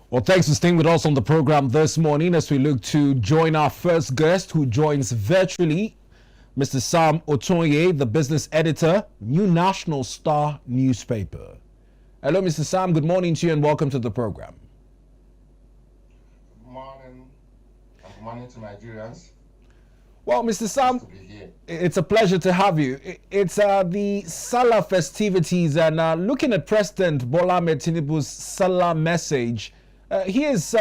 Well, thanks for staying with us on the program this morning as we look to join our first guest who joins virtually, Mr. Sam Otuoye, the business editor, New National Star newspaper. Hello, Mr. Sam. Good morning to you and welcome to the program. Good morning, and good morning to Nigerians. Well, Mr. Sam, Nice to be here. it's a pleasure to have you. It's the Sallah festivities and looking at President Bola Ahmed Tinubu's Sallah message, he has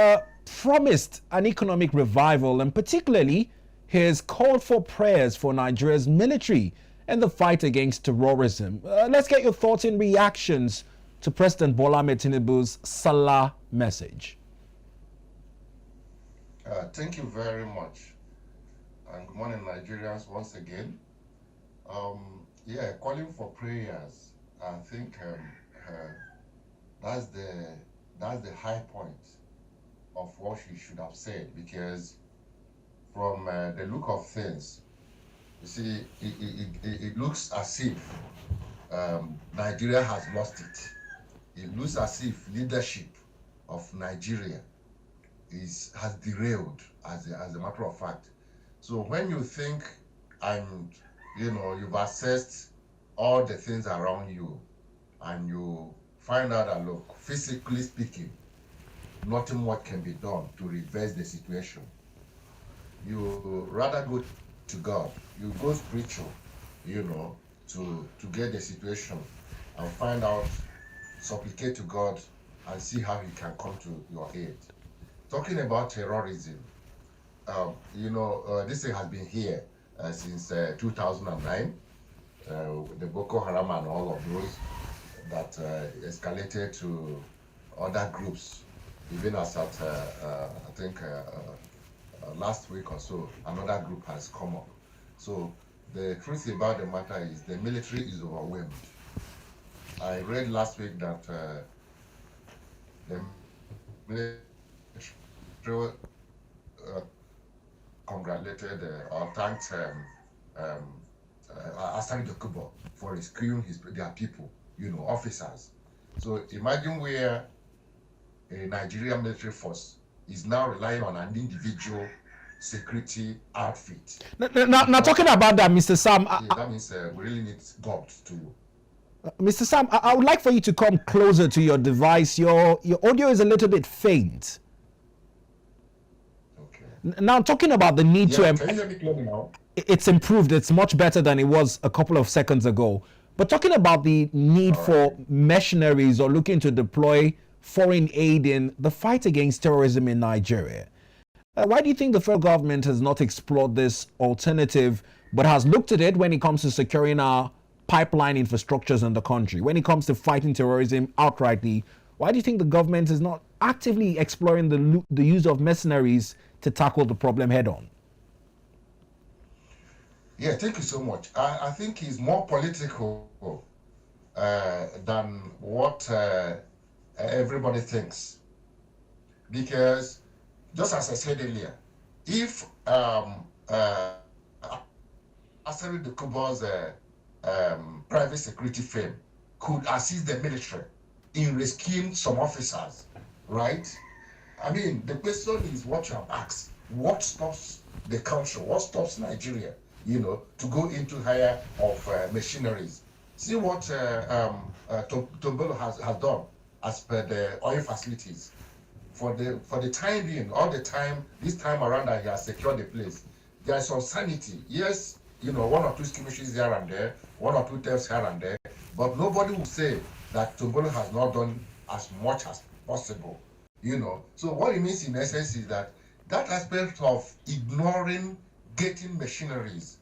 promised an economic revival and particularly he has called for prayers for Nigeria's military and the fight against terrorism. Let's get your thoughts and reactions to President Bola Ahmed Tinubu's Sallah message. Thank you very much, and good morning, Nigerians, once again. Calling for prayers. I think that's the high point of what she should have said, because from the look of things, you see, it looks as if Nigeria has lost it. It looks as if leadership of Nigeria has derailed, as a matter of fact. So when you think and you've assessed all the things around you, and you find out that, look, physically speaking, nothing much can be done to reverse the situation, you rather go to God. You go spiritual, to get the situation and find out, supplicate to God and see how He can come to your aid. Talking about terrorism, this thing has been here since 2009, the Boko Haram and all of those that escalated to other groups, even as at, I think, last week or so, another group has come up. So the truth about the matter is the military is overwhelmed. I read last week that the military congratulated or thanked Asari Dokubo for rescuing their people, officers. So imagine where a Nigerian military force is now relying on an individual security outfit. Now talking about that, Mr. Sam, that means we really need God to. Mr. Sam, I would like for you to come closer to your device. Your audio is a little bit faint. Now, talking about the need to... Can you hear me clearly now? It's improved. It's much better than it was a couple of seconds ago. But talking about the need for mercenaries or looking to deploy foreign aid in the fight against terrorism in Nigeria, why do you think the federal government has not explored this alternative but has looked at it when it comes to securing our pipeline infrastructures in the country? When it comes to fighting terrorism outrightly, why do you think the government is not actively exploring the use of mercenaries to tackle the problem head on? Yeah, thank you so much. I think it's more political than what everybody thinks. Because, just as I said earlier, if Asari Dokubo's private security firm could assist the military in rescuing some officers, right? I mean, the question is what you have asked. What stops the country? What stops Nigeria, to go into hire of machineries? See what Tombolo has done as per the oil facilities. For the time being, all the time, this time around that he has secured the place, there is some sanity. Yes, one or two skirmishes here and there, one or two thefts here and there, but nobody will say that Tombolo has not done as much as possible. So what it means in essence is that aspect of ignoring getting machineries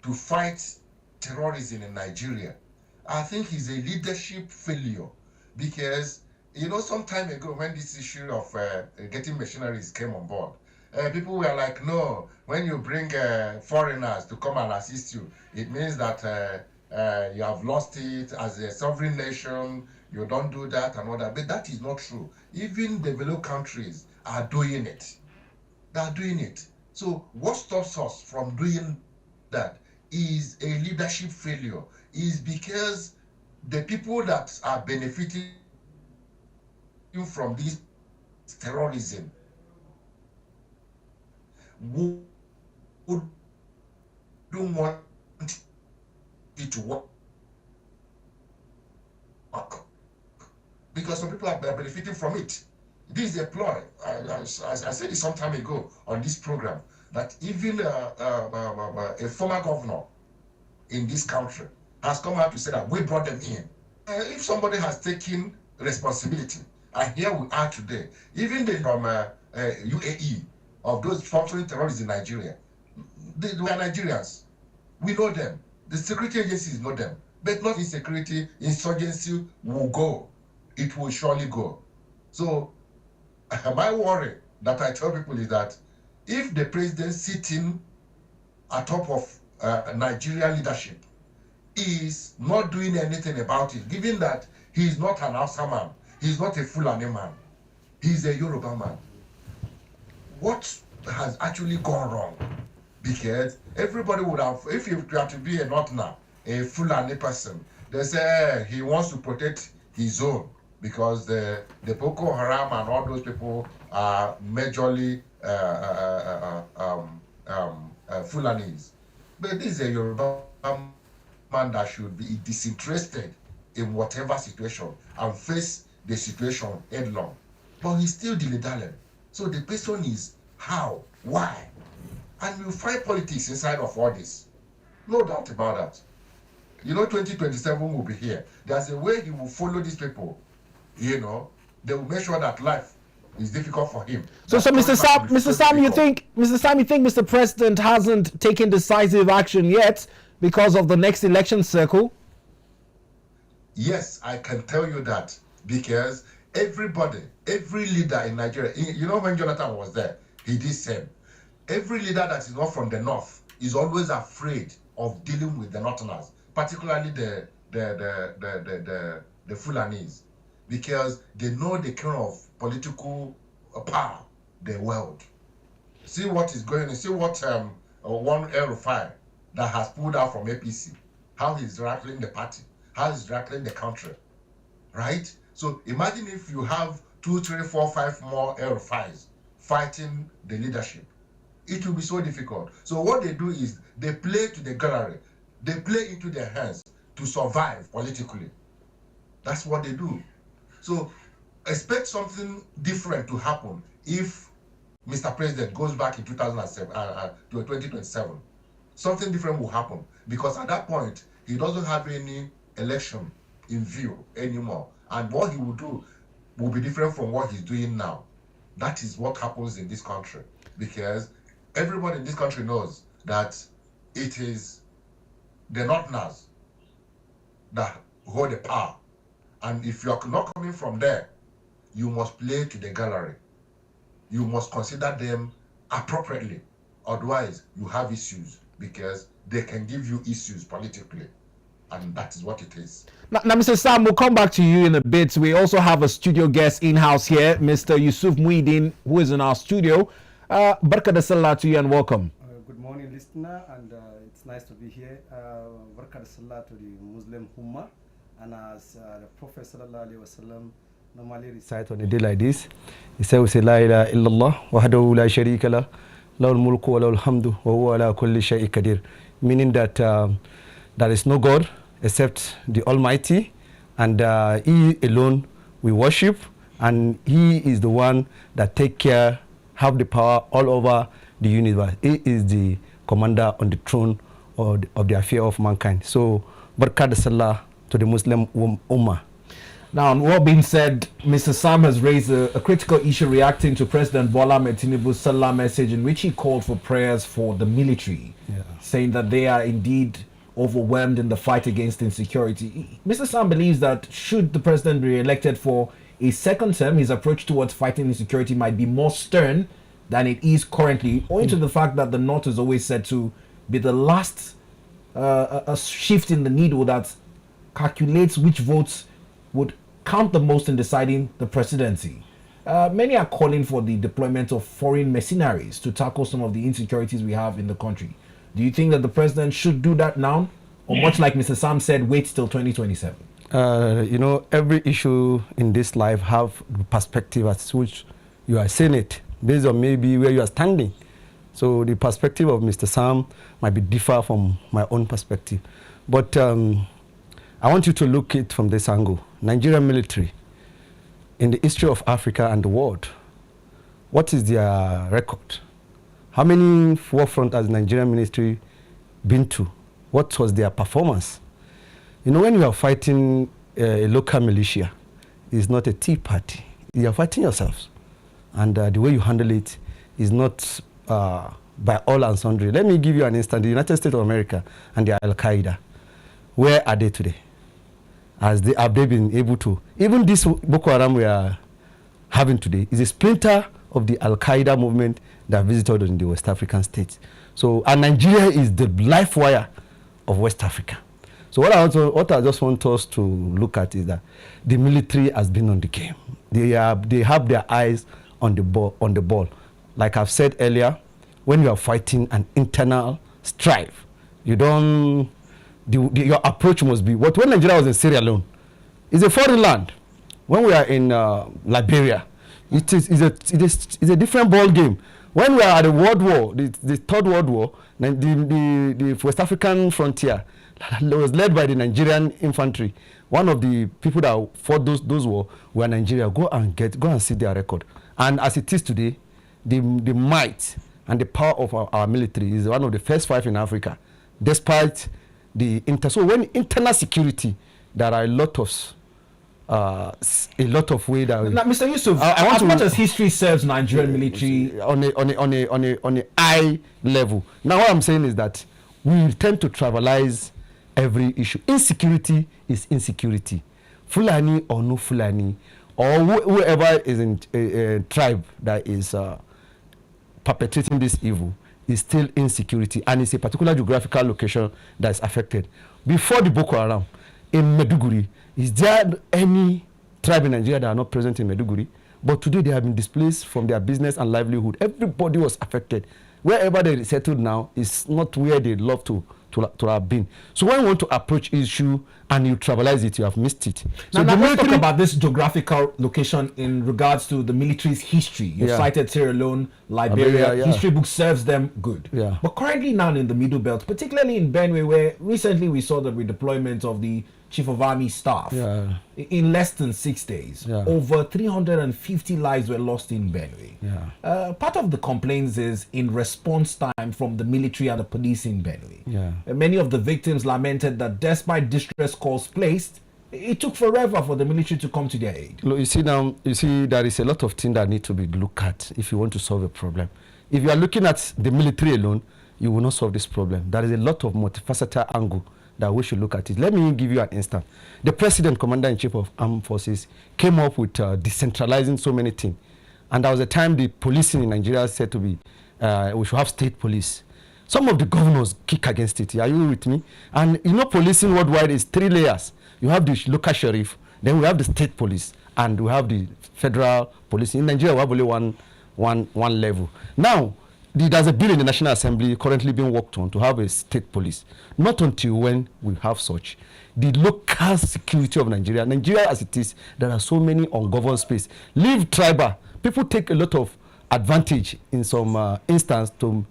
to fight terrorism in Nigeria, I think is a leadership failure. Because some time ago when this issue of getting machineries came on board, people were like, no, when you bring foreigners to come and assist you, it means that you have lost it as a sovereign nation. You don't do that and all that. But that is not true. Even developed countries are doing it. They are doing it. So what stops us from doing that is a leadership failure. Is because the people that are benefiting from this terrorism who don't want it to work because some people are benefiting from it. This is a ploy. I said it some time ago on this program that even a former governor in this country has come out to say that we brought them in. If somebody has taken responsibility, and here we are today, even the UAE of those sponsoring terrorists in Nigeria, they are Nigerians. We know them. The security agencies know them. But not insecurity, insurgency will go. It will surely go. So my worry that I tell people is that if the president sitting atop of Nigerian leadership is not doing anything about it, given that he is not an Hausa man, he's not a Fulani man, he's a Yoruba man, what has actually gone wrong? Because everybody would have, if you have to be a Northerner, a Fulani person, they say he wants to protect his own because the Boko Haram and all those people are majorly Fulanis. But this is a Yoruba man that should be disinterested in whatever situation and face the situation headlong. But he's still dilly-dallying. So the question is how, why? And you find politics inside of all this. No doubt about that. 2027 will be here. There's a way he will follow these people. They will make sure that life is difficult for him. So Mr. Sam, you think Mr. President hasn't taken decisive action yet because of the next election cycle? Yes, I can tell you that because every leader in Nigeria, when Jonathan was there, he did same. Every leader that is not from the north is always afraid of dealing with the Northerners, particularly the Fulanis, because they know the kind of political power they wield. See what is going on. See what one El-Rufai that has pulled out from APC, how he's rattling the party, how he's rattling the country, right? So imagine if you have 2, 3, 4, 5 more El-Rufais fighting the leadership. It will be so difficult. So what they do is they play to the gallery. They play into their hands to survive politically. That's what they do. So expect something different to happen if Mr. President goes back in 2027. Something different will happen because at that point, he doesn't have any election in view anymore. And what he will do will be different from what he's doing now. That is what happens in this country because everybody in this country knows that it is the Northerners that hold the power. And if you're not coming from there, you must play to the gallery. You must consider them appropriately. Otherwise, you have issues because they can give you issues politically. And that is what it is. Now, Mr. Sam, we'll come back to you in a bit. We also have a studio guest in-house here, Mr. Yusuf Muyideen, who is in our studio. Barka da Sallah to you and welcome. Good morning, listener, and it's nice to be here. Barka da Sallah to the Muslim Ummah. And as the Prophet Sallallahu Alaihi Wasallam normally recite on a day like this, he said, we say, La ilaha illallah, wahdahu la sharika lah, lahul mulku wa lahul hamdu, wa huwa ala kulli shay'in qadir. Meaning that there is no God except the Almighty, and He alone we worship, and He is the one that take care, have the power all over the universe. He is the commander on the throne of the affair of mankind. So, Barakah da Sallah to the Muslim Ummah. Now, what being said, Mr. Sam has raised a critical issue reacting to President Bola Ahmed Tinubu's Sallah message in which he called for prayers for the military, saying that they are indeed overwhelmed in the fight against insecurity. Mr. Sam believes that should the president be re-elected for a second term, his approach towards fighting insecurity might be more stern than it is currently, owing to the fact that the North is always said to be the last a shift in the needle that calculates which votes would count the most in deciding the presidency. Many are calling for the deployment of foreign mercenaries to tackle some of the insecurities we have in the country. Do you think that the president should do that now, or much like Mr. Sam said, wait till 2027? Every issue in this life have perspective as which you are saying it based on maybe where you are standing. So the perspective of Mr. Sam might be differ from my own perspective. But I want you to look at it from this angle. Nigerian military, in the history of Africa and the world, what is their record? How many forefront has Nigerian military been to? What was their performance? You know, when you are fighting a local militia, it's not a tea party. You are fighting yourselves. And the way you handle it is not by all and sundry. Let me give you an instance. The United States of America and the Al-Qaeda, where are they today? Have they been able to? Even this Boko Haram we are having today is a splinter of the Al-Qaeda movement that visited in the West African states. So, and Nigeria is the life wire of West Africa. So what I just want us to look at is that the military has been on the game. They have their eyes on the ball. Like I've said earlier, when you are fighting an internal strife, you don't. Your approach must be what when Nigeria was in Sierra Leone, it's a foreign land. When we are in Liberia, it's a different ball game. When we are at the World War, the Third World War, the West African frontier was led by the Nigerian infantry. One of the people that fought those wars were Nigeria. Go and see their record. And as it is today, the might and the power of our military is one of the first 5 in Africa, despite the so when internal security, there are a lot of way that now, Mr. Yusuf, as much as history serves Nigerian military on a high level. Now what I'm saying is that we tend to trivialize every issue. Insecurity is insecurity. Fulani or no Fulani, or whoever is in a tribe that is perpetrating this evil is still insecurity, and it's a particular geographical location that is affected. Before the Boko Haram, in Maiduguri, is there any tribe in Nigeria that are not present in Maiduguri? But today they have been displaced from their business and livelihood. Everybody was affected. Wherever they settled now is not where they love to have been. So when you want to approach issue and you trivialize it, you have missed it. So now let's talk about this geographical location in regards to the military's history. You cited Sierra Leone, Liberia. History book serves them good. Yeah. But currently now in the Middle Belt, particularly in Benue, where recently we saw the redeployment of the Chief of Army Staff in less than 6 days. Over 350 lives were lost in Benue. Part of the complaints is in response time from the military and the police in Benue. Many of the victims lamented that despite distress calls placed, it took forever for the military to come to their aid. Look, you see there is a lot of things that need to be looked at if you want to solve a problem. If you are looking at the military alone, you will not solve this problem. There is a lot of multifaceted angle that we should look at it. Let me give you an instance. The President, Commander-in-Chief of Armed Forces, came up with decentralizing so many things. And there was a time the policing in Nigeria said to be, we should have state police. Some of the governors kick against it. Are you with me? And you know, policing worldwide is 3 layers. You have the local sheriff, then we have the state police, and we have the federal police. In Nigeria, we have only one level. Now, there's a bill in the National Assembly currently being worked on to have a state police. Not until when we have such. The local security of Nigeria as it is, there are so many ungoverned space. Leave tribal. People take a lot of advantage in some instance to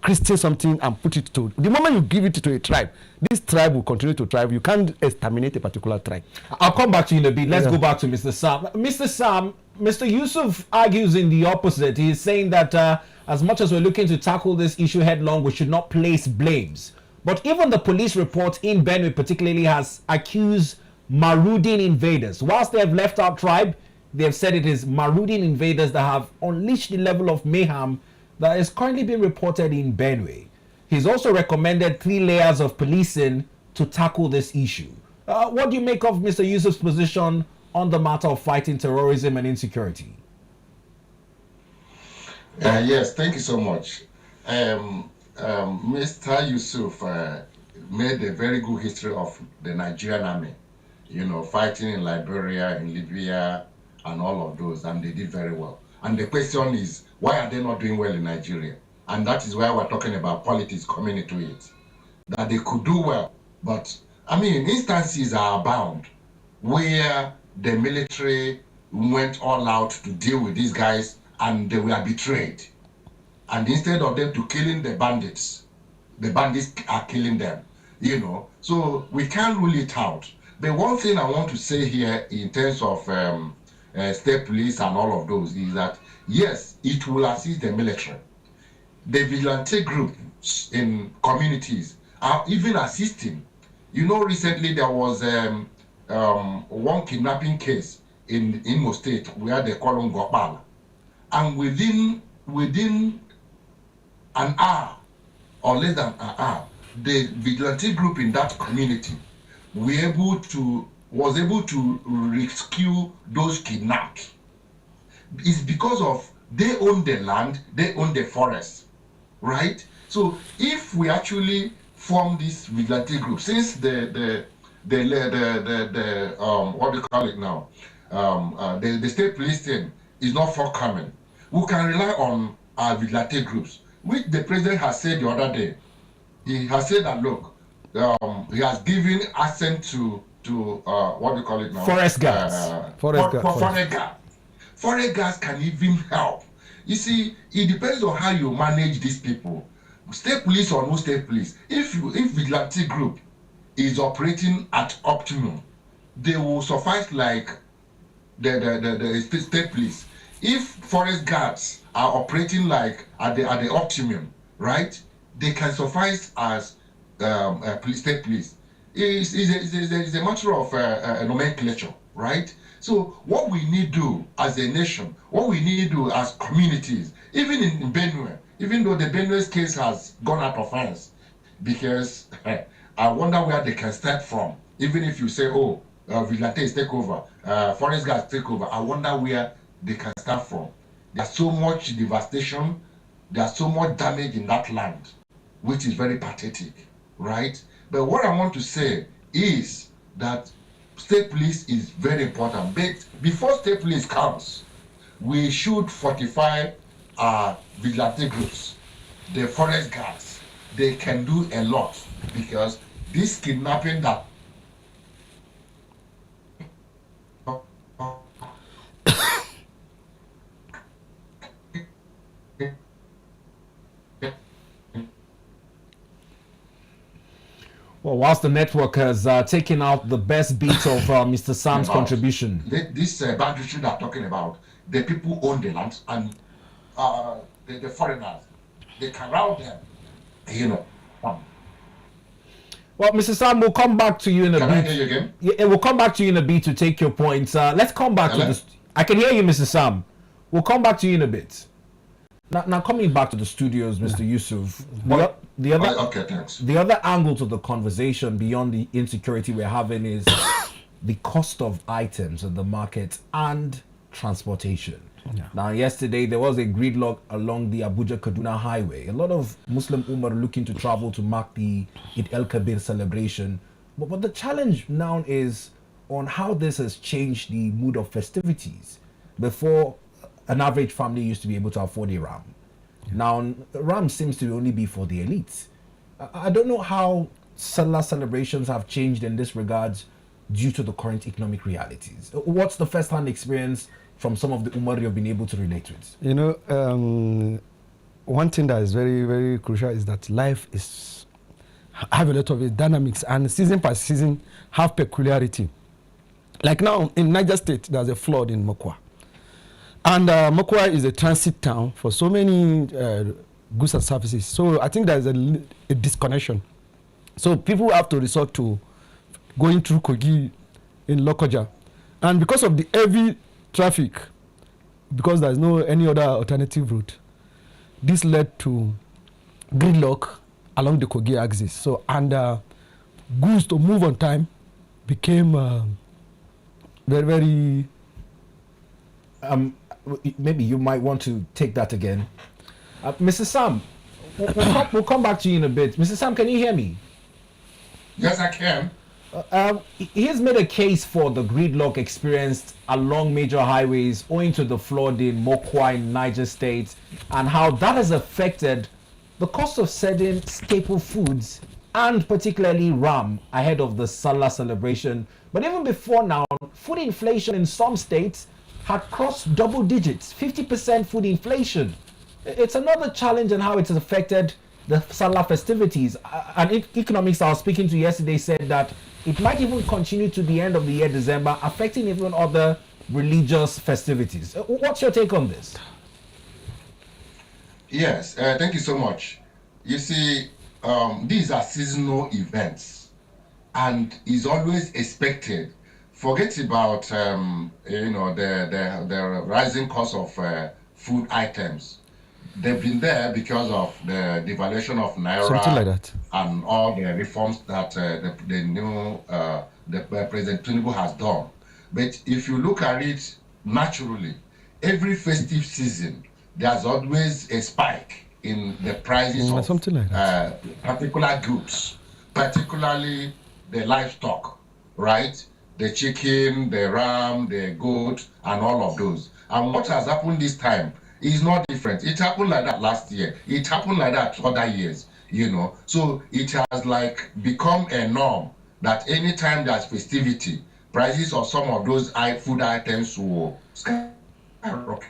Christian something and put it to. The moment you give it to a tribe, this tribe will continue to thrive. You can't exterminate a particular tribe. I'll come back to you in a bit. Let's go back to Mr. Sam. Mr. Sam, Mr. Yusuf argues in the opposite. He is saying that as much as we're looking to tackle this issue headlong, we should not place blames. But even the police report in Benue particularly has accused marauding invaders. Whilst they have left out tribe, they have said it is marauding invaders that have unleashed the level of mayhem that is currently being reported in Benue. He's also recommended 3 layers of policing to tackle this issue. What do you make of Mr. Yusuf's position on the matter of fighting terrorism and insecurity? Yes, thank you so much. Mr. Yusuf made a very good history of the Nigerian army, you know, fighting in Liberia, in Libya, and all of those, and they did very well. And the question is, why are they not doing well in Nigeria? And that is why we're talking about politics coming into it. That they could do well, but I mean, instances are abound where the military went all out to deal with these guys, and they were betrayed. And instead of them to killing the bandits are killing them, you know. So we can't rule it out. But one thing I want to say here in terms of state police and all of those is that, yes, it will assist the military. The vigilante groups in communities are even assisting. You know, recently there was one kidnapping case in Imo State where they call them Gopal. And within an hour or less than an hour, the vigilante group in that community was able to rescue those kidnapped. It's because of they own the land, they own the forest, right? So if we actually form this vigilante group, since the what do you call it now, the state police thing is not forthcoming, we can rely on our vigilante groups, which the president has said the other day. He has said that, look, he has given assent to what do you call it now? Forest guards. Forest guards. Forest guards can even help. You see, it depends on how you manage these people. State police or no state police, if vigilante group is operating at optimum, they will suffice like the state police. If forest guards are operating like at the optimum, right, they can suffice as state police. It's a matter of nomenclature, right? So what we need to do as a nation, what we need to do as communities, even in Benue, even though the Benue's case has gone out of hands, because I wonder where they can start from. Even if you say, oh, vigilantes take over, forest guards take over, I wonder where they can start from. There's so much devastation, there's so much damage in that land, which is very pathetic, right? But what I want to say is that state police is very important. But before state police comes, we should fortify our vigilante groups, the forest guards. They can do a lot, because this kidnapping that Well, whilst the network has taken out the best bit of Mr. Sam's contribution. This banditry that I'm talking about, the people own the land, and the foreigners, they can round them, you know. Well, Mr. Sam, we'll come back to you in a bit. Can I hear you again? Yeah, we'll come back to you in a bit to take your points. Let's come back to this. I can hear you, Mr. Sam. We'll come back to you in a bit. Now coming back to the studios, Mr. Yusuf. The other angle to the conversation beyond the insecurity we're having is the cost of items in the market and transportation. Yeah. Now, yesterday there was a gridlock along the Abuja-Kaduna highway. A lot of Muslim Ummah looking to travel to mark the Eid el-Kabir celebration. But the challenge now is on how this has changed the mood of festivities. Before, an average family used to be able to afford a ram. Yeah. Now, ram seems to only be for the elites. I don't know how Sallah celebrations have changed in this regard due to the current economic realities. What's the first-hand experience from some of the Ummah you've been able to relate with? You know, one thing that is very, very crucial is that life is have a lot of dynamics, and season by season have peculiarity. Like now in Niger State, there's a flood in Mokwa. And Mokwa is a transit town for so many goods and services. So I think there's a disconnection. So people have to resort to going through Kogi in Lokoja. And because of the heavy traffic, because there's no any other alternative route, this led to gridlock along the Kogi axis. So, and goods to move on time became very, very... maybe you might want to take that again. Mr. Sam, we'll come back to you in a bit. Mr. Sam, can you hear me? Yes, I can. He has made a case for the gridlock experienced along major highways owing to the flood in Mokwa in Niger State, and how that has affected the cost of certain staple foods and particularly ram ahead of the Sallah celebration. But even before now, food inflation in some states had crossed double digits, 50% food inflation. It's another challenge in how it has affected the Sallah festivities. An economics I was speaking to yesterday said that it might even continue to the end of the year, December, affecting even other religious festivities. What's your take on this? Yes, thank you so much. You see, these are seasonal events, and is always expected. Forget about the rising cost of food items. They've been there because of the devaluation of naira, something like that, and all the reforms that the new President Tinubu has done. But if you look at it naturally, every festive season there's always a spike in the prices of something like that. particular goods, particularly the livestock, right? The chicken, the ram, the goat, and all of those. And what has happened this time is not different. It happened like that last year. It happened like that other years, So it has like become a norm that anytime there's festivity, prices of some of those food items will skyrocket.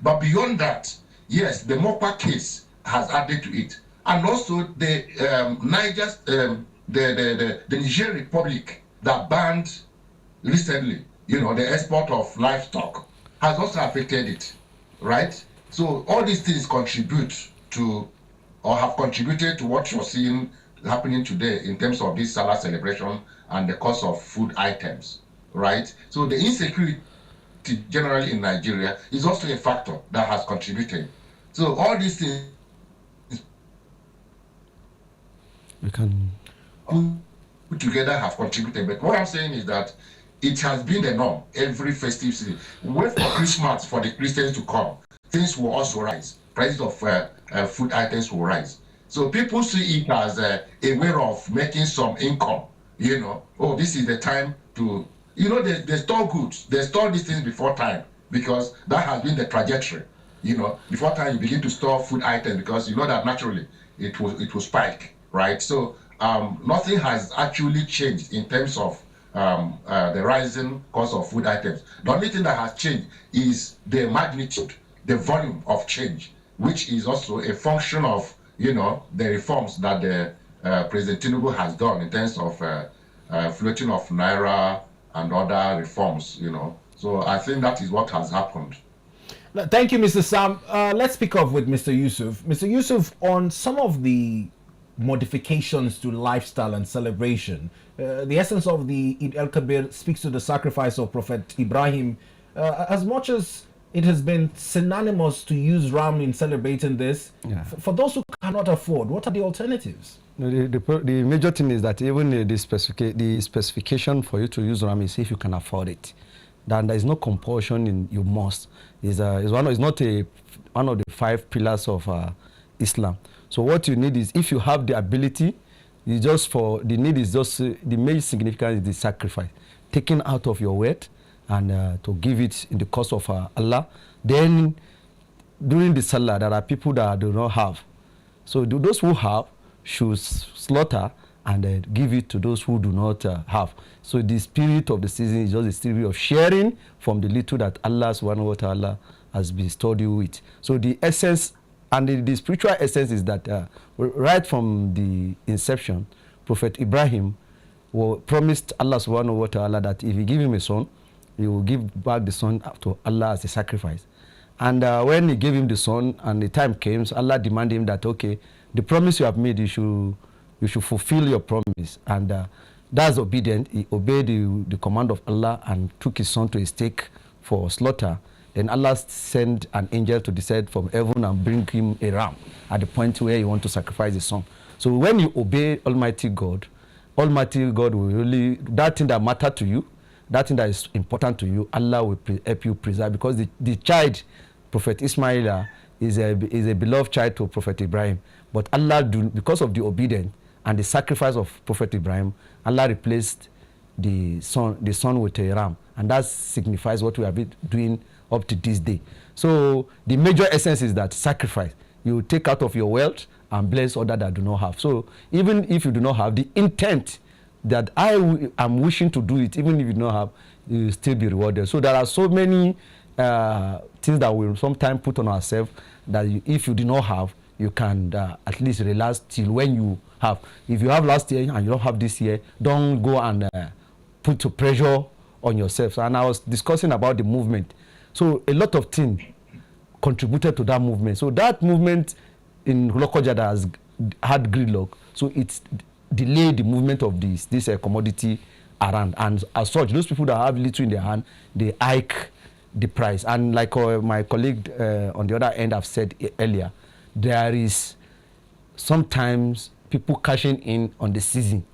But beyond that, yes, the MOPA case has added to it. And also the the Niger Republic that banned recently, the export of livestock has also affected it, right? So all these things contribute to, or have contributed to what you're seeing happening today in terms of this Sallah celebration and the cost of food items, right? So the insecurity generally in Nigeria is also a factor that has contributed. So all these things We can put together have contributed. But what I'm saying is that it has been the norm every festive season. Wait for Christmas for the Christians to come. Things will also rise. Prices of food items will rise. So people see it as a way of making some income. Oh, this is the time to, they store goods. They store these things before time because that has been the trajectory. Before time you begin to store food items because you know that naturally it will spike, right? So nothing has actually changed in terms of the rising cost of food items. The only thing that has changed is the magnitude, the volume of change, which is also a function of the reforms that the President Tinubu has done in terms of floating of naira and other reforms. So I think that is what has happened. Thank you, Mr. Sam. Let's pick up with Mr. Yusuf. Mr. Yusuf, on some of the modifications to lifestyle and celebration, the essence of the Eid el-Kabir speaks to the sacrifice of Prophet Ibrahim. As much as it has been synonymous to use ram in celebrating this, for those who cannot afford, what are the alternatives? The major thing is that even the specification for you to use ram is if you can afford it. Then there is no compulsion in you must. It's not one of the 5 pillars of Islam. So what you need is, if you have the ability, the need is just the main significance is the sacrifice, taken out of your wealth and to give it in the cause of Allah. Then during the Sallah, there are people that do not have. So those who have should slaughter and give it to those who do not have. So the spirit of the season is just the spirit of sharing from the little that Allah subhanahu wa ta'ala has bestowed you with. So the essence and the spiritual essence is that right from the inception, Prophet Ibrahim promised Allah subhanahu wa ta'ala that if he give him a son, he will give back the son to Allah as a sacrifice. And when he gave him the son and the time came, so Allah demanded him that, okay, the promise you have made, you should fulfill your promise. And that's obedient. He obeyed the command of Allah and took his son to a stake for slaughter. Then Allah sent an angel to descend from heaven and bring him a ram at the point where you want to sacrifice his son. So when you obey Almighty God will really, that thing that matters to you, that thing that is important to you, Allah will help you preserve, because the child, Prophet Ismail, is a beloved child to Prophet Ibrahim. But Allah, because of the obedience and the sacrifice of Prophet Ibrahim, Allah replaced the son with a ram. And that signifies what we have been doing up to this day. So the major essence is that sacrifice. You take out of your wealth and bless others that do not have. So even if you do not have, the intent that I am wishing to do it, even if you do not have, you will still be rewarded. So there are so many things that we sometimes put on ourselves that if you do not have, you can at least relax till when you have. If you have last year and you don't have this year, don't go and put pressure on yourself. And I was discussing about the movement. So a lot of things contributed to that movement. So that movement in Lokoja has had gridlock. So it's delayed the movement of this commodity around. And as such, those people that have little in their hand, they hike the price. And like my colleague on the other end have said earlier, there is sometimes people cashing in on the season.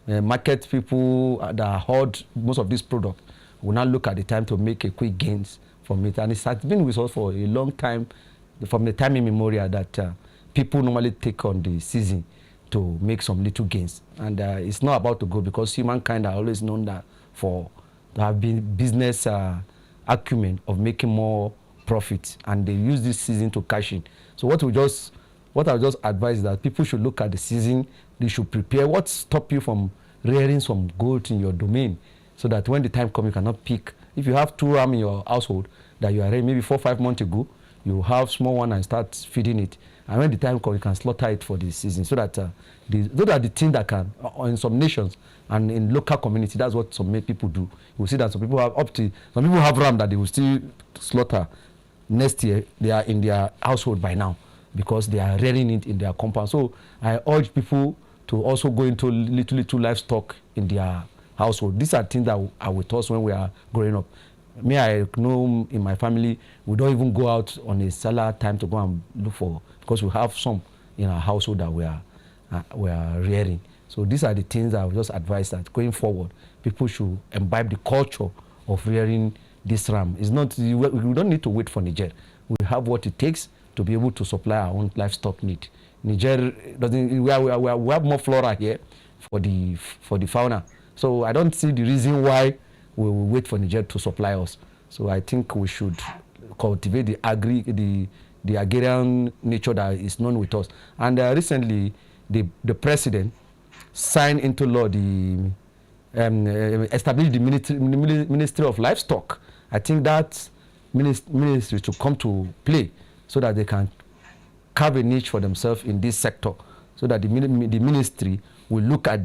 Market people that hoard most of this product will now look at the time to make a quick gains from it. And it has been with us for a long time, from the time immemorial, that people normally take on the season to make some little gains. And it's not about to go, because humankind are always known that to have been business acumen of making more profit, and they use this season to cash in. So what I just advise is that people should look at the season. They should prepare. What stop you from rearing some goat in your domain, so that when the time comes, you cannot pick. If you have 2 ram in your household that you are rearing, maybe 4-5 months ago, you have small one and start feeding it. And when the time comes, you can slaughter it for the season. So that those are the things that can, in some nations and in local community, that's what some people do. You will see that some people have ram that they will still slaughter next year. They are in their household by now, because they are rearing it in their compound. So I urge people to also go into little livestock in their household. These are things that are with us when we are growing up. Me, I know in my family, we don't even go out on a Sallah time to go and look for, because we have some in our household that we are rearing. So these are the things that I would just advise, that going forward, people should imbibe the culture of rearing this ram. It's not, we don't need to wait for Niger. We have what it takes to be able to supply our own livestock need. Niger doesn't. We have more flora here for the fauna. So I don't see the reason why we will wait for Niger to supply us. So I think we should cultivate the agrarian nature that is known with us. And recently, the president signed into law the established the Ministry of Livestock. I think that ministry to come to play, so that they can carve a niche for themselves in this sector, so that the ministry will look at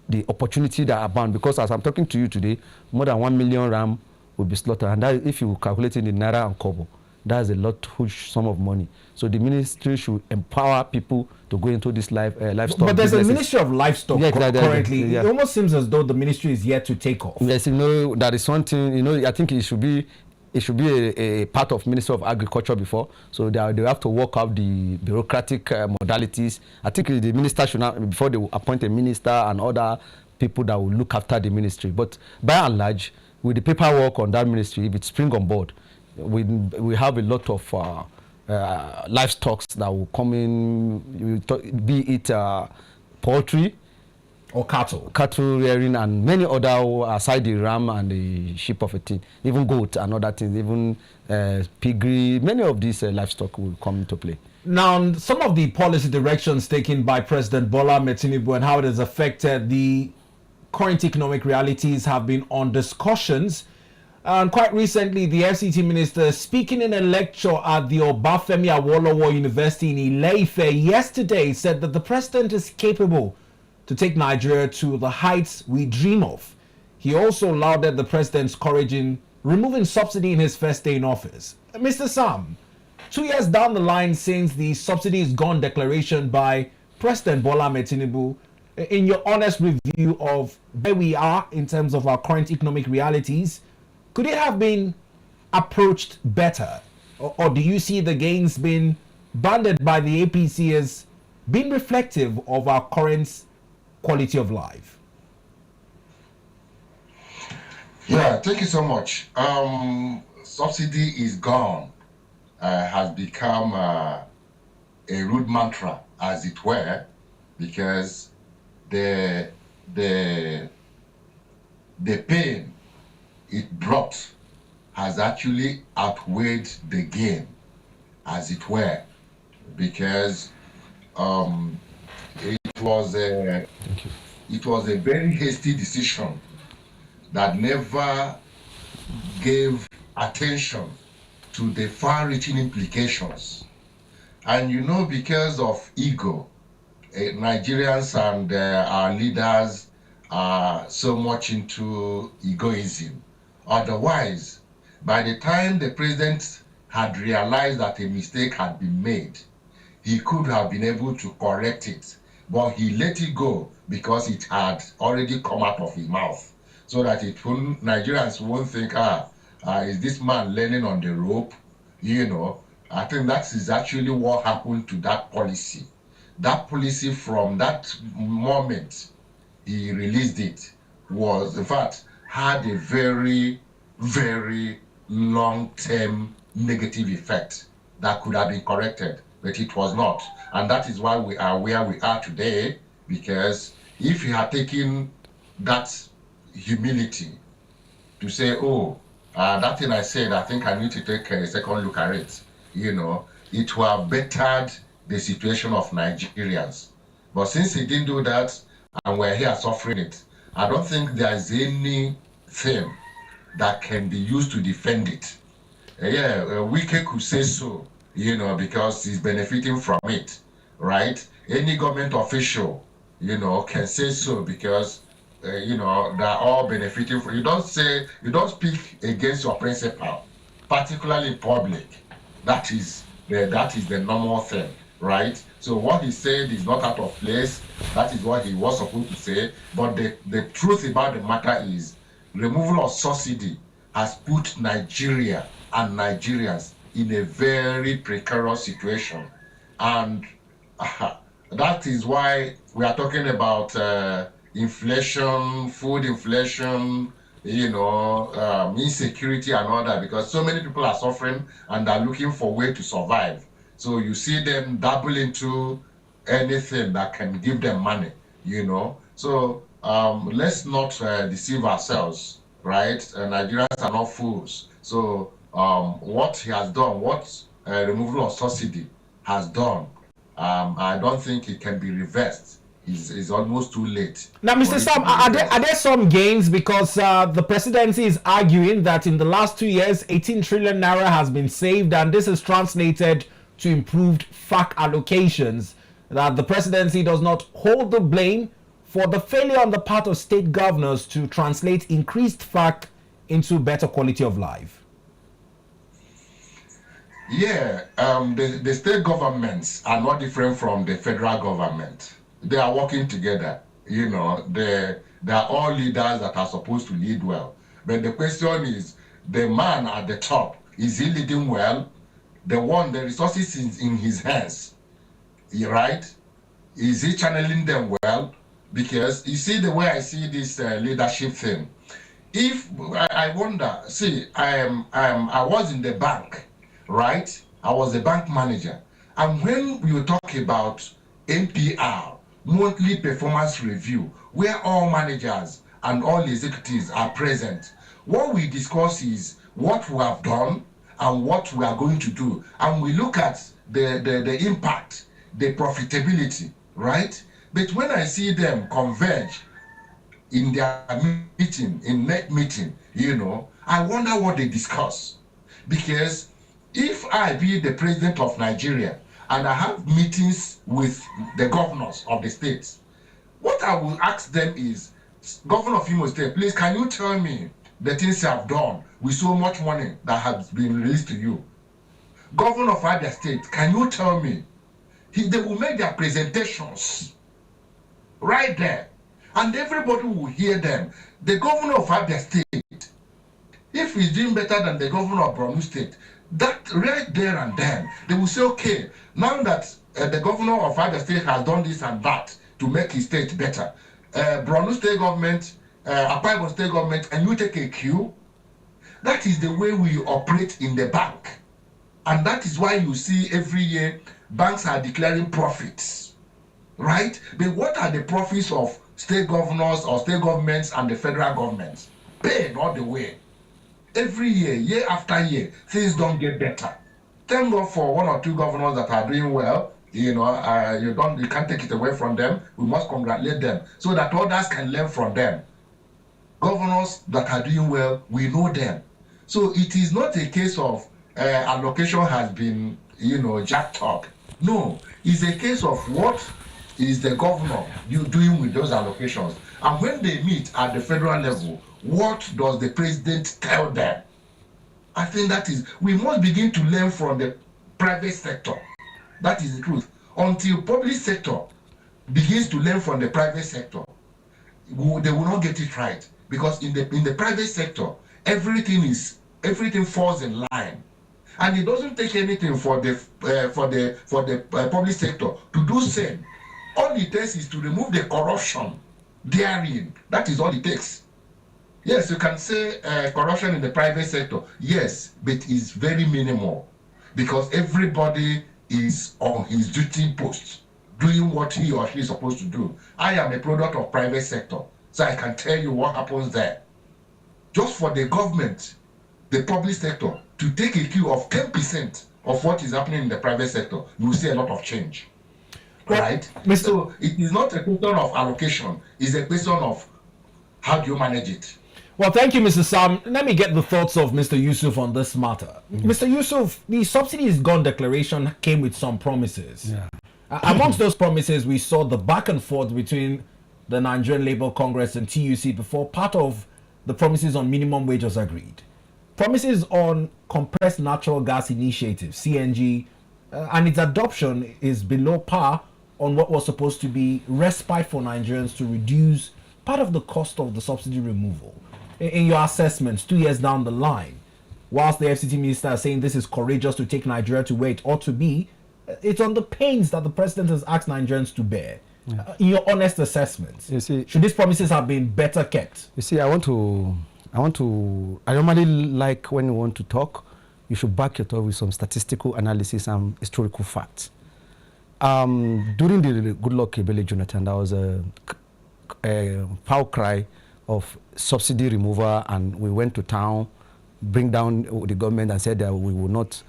the opportunity that abound. Because as I'm talking to you today, more than 1 million ram will be slaughtered, and that, if you calculate it in naira and kobo, that's a huge sum of money. So the ministry should empower people to go into this livestock. But there's businesses. a Ministry of Livestock currently. Yeah. It almost seems as though the ministry is yet to take off. Yes, that is something. I think it should be a part of Ministry of Agriculture before. So they have to work out the bureaucratic modalities. I think the minister should not, before they will appoint a minister and other people that will look after the ministry. But by and large, with the paperwork on that ministry, if it spring on board, we have a lot of livestock that will come in, be it poultry or cattle rearing, and many other, aside the ram and the sheep of a thing, even goat and other things, even piggery. Many of these livestock will come into play. Now, some of the policy directions taken by President Bola Ahmed Tinubu and how it has affected the current economic realities have been on discussions. And quite recently, the FCT minister, speaking in a lecture at the Obafemi Awolowo University in Ile-Ife yesterday, said that the president is capable to take Nigeria to the heights we dream of. He also lauded the president's courage in removing subsidy in his first day in office. Mr. Sam, 2 years down the line since the subsidy is gone declaration by President Bola Ahmed Tinubu, in your honest review of where we are in terms of our current economic realities, could it have been approached better? Or do you see the gains being banded by the APC as being reflective of our current quality of life? Yeah, thank you so much. Subsidy is gone, has become a rude mantra, as it were, because the pain it brought has actually outweighed the gain, as it were, because it was a very hasty decision that never gave attention to the far-reaching implications. And you know, because of ego, Nigerians and our leaders are so much into egoism. Otherwise, by the time the president had realized that a mistake had been made, he could have been able to correct it, but he let it go because it had already come out of his mouth, so that Nigerians won't think, is this man learning on the rope? You know, I think that is actually what happened to that policy. That policy, from that moment he released it, was, in fact, had a very, very long-term negative effect that could have been corrected, but it was not. And that is why we are where we are today, because if he had taken that humility to say, that thing I said, I think I need to take a second look at it, you know, it would have bettered the situation of Nigerians. But since he didn't do that, and we're here suffering it, I don't think there's anything that can be used to defend it. Wike could say so, you know, because he's benefiting from it, right? Any government official, you know, can say so because, you know, they're all benefiting from. You don't speak against your principal, particularly in public. That is the normal thing, right? So what he said is not out of place. That is what he was supposed to say. But the truth about the matter is, removal of subsidy has put Nigeria and Nigerians in a very precarious situation. And that is why we are talking about inflation, food inflation, you know, insecurity and all that, because so many people are suffering and are looking for a way to survive. So you see them dabble into anything that can give them money, you know. So let's not deceive ourselves, right? Nigerians are not fools. So what he has done, what removal of subsidy has done, I don't think it can be reversed. It's almost too late. Now, Mr. Sam, are there some gains? Because the presidency is arguing that in the last 2 years, 18 trillion naira has been saved, and this is translated to improved FAC allocations. That the presidency does not hold the blame for the failure on the part of state governors to translate increased FAC into better quality of life. Yeah, the state governments are not different from the federal government. They are working together. You know, they are all leaders that are supposed to lead well. But the question is, the man at the top, is he leading well? The resources in his hands, right? Is he channeling them well? Because you see, the way I see this leadership thing, if I wonder, see, I was in the bank, right? I was a bank manager, and when we talk about MPR, monthly performance review, where all managers and all executives are present, what we discuss is what we have done and what we are going to do, and we look at the impact, the profitability, right? But when I see them converge in their meeting, in net meeting, you know, I wonder what they discuss. Because if I be the president of Nigeria and I have meetings with the governors of the states, what I will ask them is, Governor of Imo State, please, can you tell me the things you have done with so much money that has been released to you? Governor of Abia State, can you tell me? They will make their presentations right there, and everybody will hear them. The governor of Abia State, if he's doing better than the governor of Borno State, that right there and then, they will say, okay, now that the governor of Abia State has done this and that to make his state better, Borno State government, Akwa Ibom State government, and you take a cue. That is the way we operate in the bank. And that is why you see every year banks are declaring profits, right? But what are the profits of state governors or state governments and the federal governments? Paid all the way. Every year, year after year, things don't get better. Thank God for one or two governors that are doing well. You know, you can't take it away from them. We must congratulate them so that others can learn from them. Governors that are doing well, we know them. So it is not a case of allocation has been, jacked up. No, it's a case of what is the governor doing with those allocations. And when they meet at the federal level, what does the president tell them? I think that is, we must begin to learn from the private sector. That is the truth. Until public sector begins to learn from the private sector, they will not get it right. Because in the private sector, everything falls in line, and it doesn't take anything for the public sector to do same. All it takes is to remove the corruption therein. That is all it takes. Yes, you can say corruption in the private sector. Yes, but it's very minimal because everybody is on his duty post, doing what he or she is supposed to do. I am a product of private sector, so I can tell you what happens there. Just for the government, the public sector, to take a cue of 10% of what is happening in the private sector, you will see a lot of change. Right? So it is not a question of allocation, it's a question of how do you manage it. Well, thank you, Mr. Sam. Let me get the thoughts of Mr. Yusuf on this matter. Mr. Yusuf, the subsidies gone declaration came with some promises. Yeah. Amongst those promises, we saw the back and forth between the Nigerian Labour Congress and TUC before part of the promises on minimum wage was agreed. Promises on compressed natural gas initiative, CNG, and its adoption is below par on what was supposed to be respite for Nigerians to reduce part of the cost of the subsidy removal. In your assessments, 2 years down the line, whilst the FCT minister is saying this is courageous to take Nigeria to where it ought to be, it's on the pains that the president has asked Nigerians to bear. Yeah. In your honest assessments, you see, should these promises have been better kept? You see, I normally like when you want to talk, you should back your talk with some statistical analysis and historical facts. During the Goodluck Ebele Jonathan, there was a foul cry of subsidy removal, and we went to town, bring down the government and said that we will not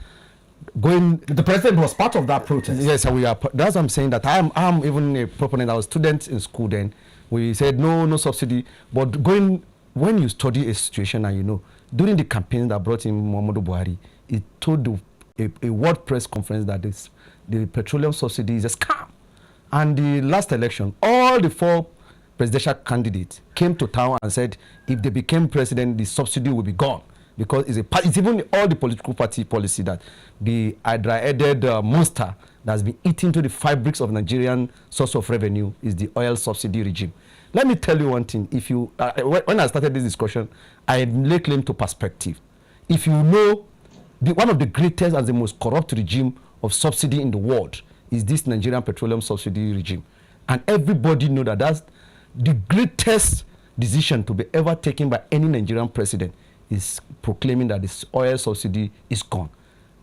going. The president was part of that protest. Yes, we are. That's what I'm saying, that I'm even a proponent. I was student in school then. We said no subsidy, but when you study a situation, and during the campaign that brought in Muhammadu Buhari, he told a world press conference that the petroleum subsidy is a scam. And the last election, all the 4 presidential candidates came to town and said if they became president, the subsidy will be gone, because it's even all the political party policy that the hydra-headed monster that's been eating to the fabrics of Nigerian source of revenue is the oil subsidy regime. Let me tell you one thing. If you when I started this discussion, I lay claim to perspective. If you know, one of the greatest and the most corrupt regime of subsidy in the world is this Nigerian petroleum subsidy regime, and everybody know that that's the greatest decision to be ever taken by any Nigerian president, is proclaiming that this oil subsidy is gone.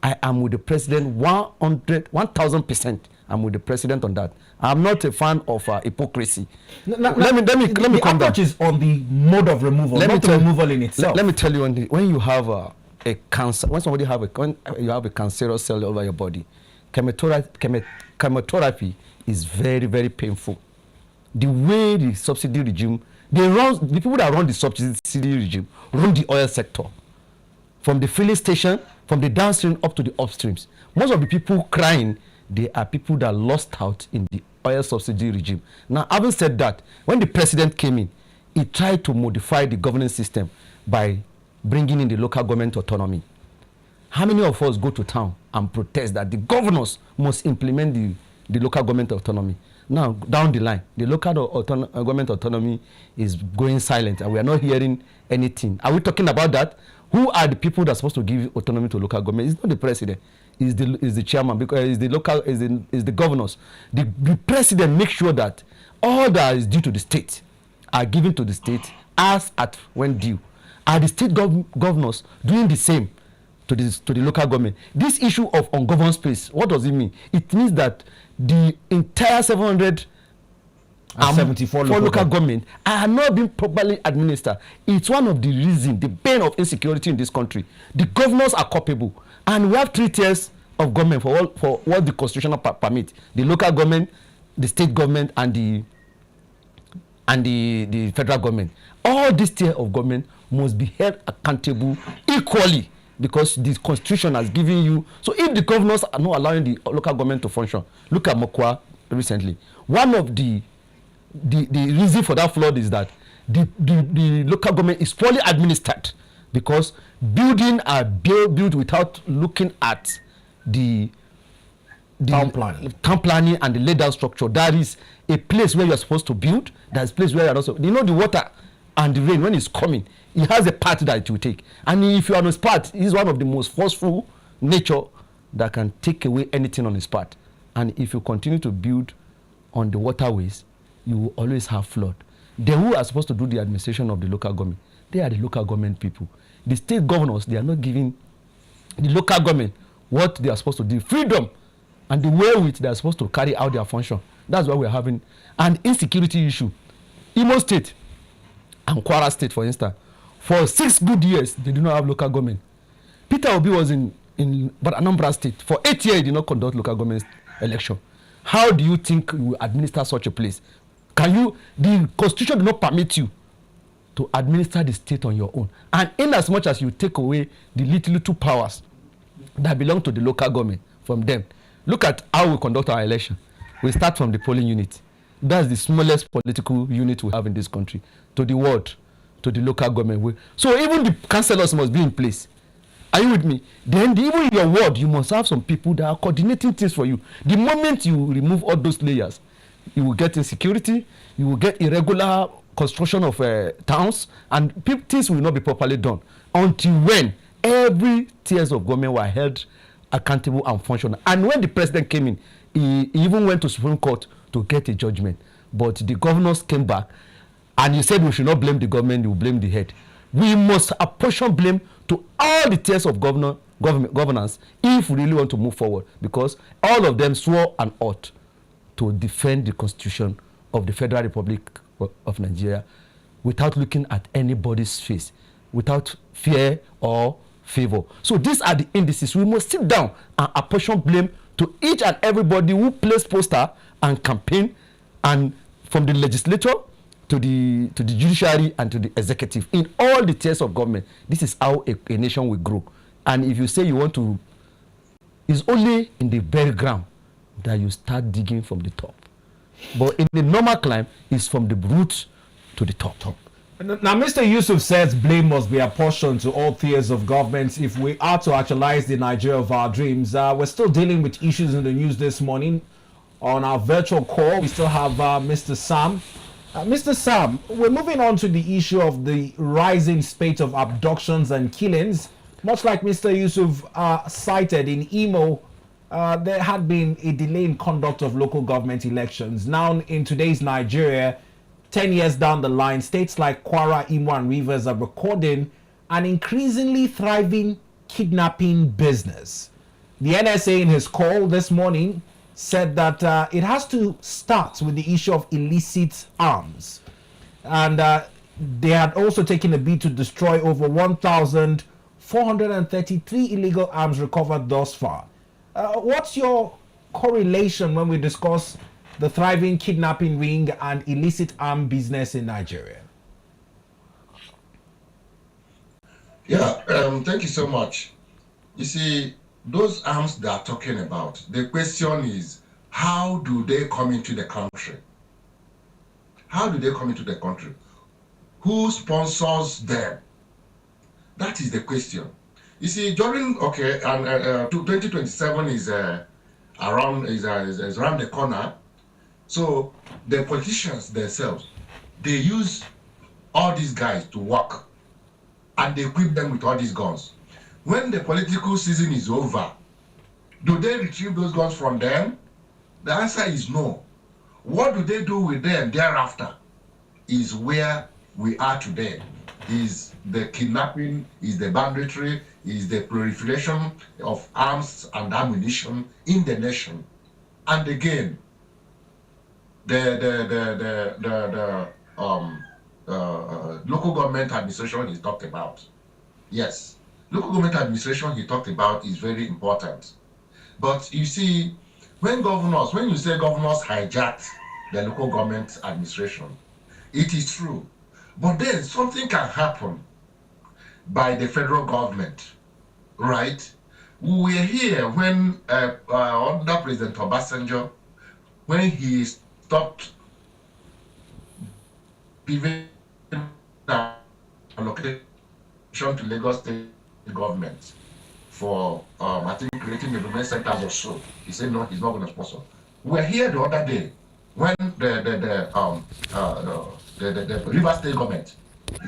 I am with the president 1,000%. I'm with the president on that. I'm not a fan of hypocrisy. Let me come down. The is on the mode of removal, not the removal in itself. Let me tell you one thing. When you have a cancer, when you have a cancerous cell over your body, chemotherapy is very, very painful. The way the subsidy regime, the people that run the subsidy regime run the oil sector, from the filling station, from the downstream up to the upstreams. Most of the people crying, they are people that lost out in the oil subsidy regime. Now, having said that, when the president came in, he tried to modify the governance system by bringing in the local government autonomy. How many of us go to town and protest that the governors must implement the local government autonomy? Now, down the line, the local government autonomy is going silent, and we are not hearing anything. Are we talking about that? Who are the people that are supposed to give autonomy to local government? It's not the president. It's the chairman, because it's the governors. The president makes sure that all that is due to the state are given to the state as at when due. Are the state governors doing the same to the local government? This issue of ungoverned space, what does it mean? It means that the entire 774 local government are not being properly administered. It's one of the reasons, the bane of insecurity in this country. The governors are culpable, and we have 3 tiers of government for what the constitutional permit: the local government, the state government, and the federal government. All these tiers of government must be held accountable equally, because the constitution has given you. So if the governors are not allowing the local government to function, look at Mokwa recently. One of the reason for that flood is that the local government is poorly administered, because buildings are built without looking at the town planning and the laid down structure. That is a place where you are supposed to build. That's a place where you are also, the water and the rain, when it's coming, it has a part that it will take. And if you are on his path, he's one of the most forceful nature that can take away anything on his path. And if you continue to build on the waterways, you will always have flood. They who are supposed to do the administration of the local government, they are the local government people. The state governors, they are not giving the local government what they are supposed to do, freedom and the way which they are supposed to carry out their function. That's why we are having an insecurity issue. Imo State and Kwara State, for instance, for 6 good years, they do not have local government. Peter Obi was in Anambra State. For 8 years, he did not conduct local government election. How do you think you administer such a place? The constitution does not permit you to administer the state on your own. And in as much as you take away the little powers that belong to the local government from them, look at how we conduct our election. We start from the polling unit. That's the smallest political unit we have in this country, to the ward, to the local government. So even the councillors must be in place. Are you with me? Then even in your ward, you must have some people that are coordinating things for you. The moment you remove all those layers, you will get insecurity, you will get irregular construction of towns, and things will not be properly done until when every tiers of government were held accountable and functional. And when the president came in, he even went to Supreme Court to get a judgment. But the governors came back and he said we should not blame the government, you blame the head. We must apportion blame to all the tiers of governance if we really want to move forward, because all of them swore an oath to defend the Constitution of the Federal Republic of Nigeria without looking at anybody's face, without fear or favor. So these are the indices. We must sit down and apportion blame to each and everybody who plays poster and campaign, and from the legislature to the judiciary and to the executive, in all the tiers of government. This is how a nation will grow. And if you say you want to, it's only in the very ground that you start digging from the top. But in the normal climb, it's from the roots to the top. Now, Mr. Yusuf says blame must be apportioned to all tiers of governments if we are to actualize the Nigeria of our dreams. We're still dealing with issues in the news this morning. On our virtual call, we still have Mr. Sam. Mr. Sam, we're moving on to the issue of the rising spate of abductions and killings. Much like Mr. Yusuf cited in Imo, there had been a delay in conduct of local government elections. Now, in today's Nigeria, 10 years down the line, states like Kwara, Imo, and Rivers are recording an increasingly thriving kidnapping business. The NSA, in his call this morning, said that it has to start with the issue of illicit arms. And they had also taken a bid to destroy over 1,433 illegal arms recovered thus far. What's your correlation when we discuss the thriving kidnapping ring and illicit arm business in Nigeria? Yeah, thank you so much. You see, those arms they are talking about, the question is, how do they come into the country? How do they come into the country? Who sponsors them? That is the question. You see, during, 2027 is around the corner. So the politicians themselves, they use all these guys to work, and they equip them with all these guns. When the political season is over, do they retrieve those guns from them? The answer is no. What do they do with them thereafter is where we are today. Is the kidnapping, is the banditry, is the proliferation of arms and ammunition in the nation. And again, the local government administration he talked about. Yes, local government administration he talked about is very important. But you see, when you say governors hijacked the local government administration, it is true. But then something can happen by the federal government, right? We were here when under President Obasanjo, when he stopped giving allocation to Lagos State government for I think creating development centers or so. He said no, he's not going to sponsor. We were here the other day when the River State government,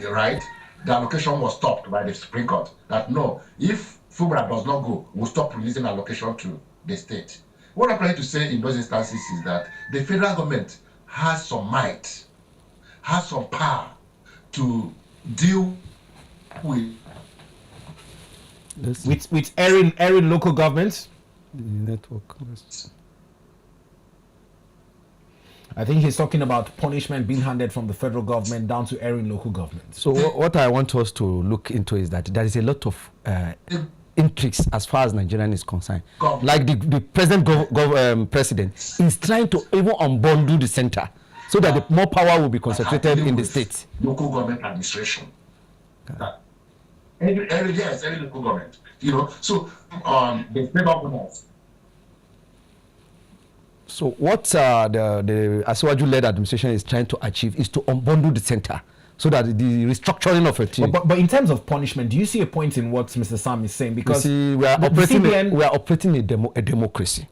right, the allocation was stopped by the Supreme Court. That no, if FUBRA does not go, we'll stop releasing allocation to the state. What I'm trying to say in those instances is that the federal government has some might, has some power to deal with airing local governments. The network. I think he's talking about punishment being handed from the federal government down to airing local governments. So what I want us to look into is that there is a lot of intrigues as far as Nigerian is concerned. Like the present president is trying to even unbundle the center so that the more power will be concentrated in the state. Local government administration. Any local government, you know. So the federal government. So what the Asiwaju-led administration is trying to achieve is to unbundle the center so that the restructuring of a team. But in terms of punishment, do you see a point in what Mr. Sam is saying? Because you see, we are operating a democracy.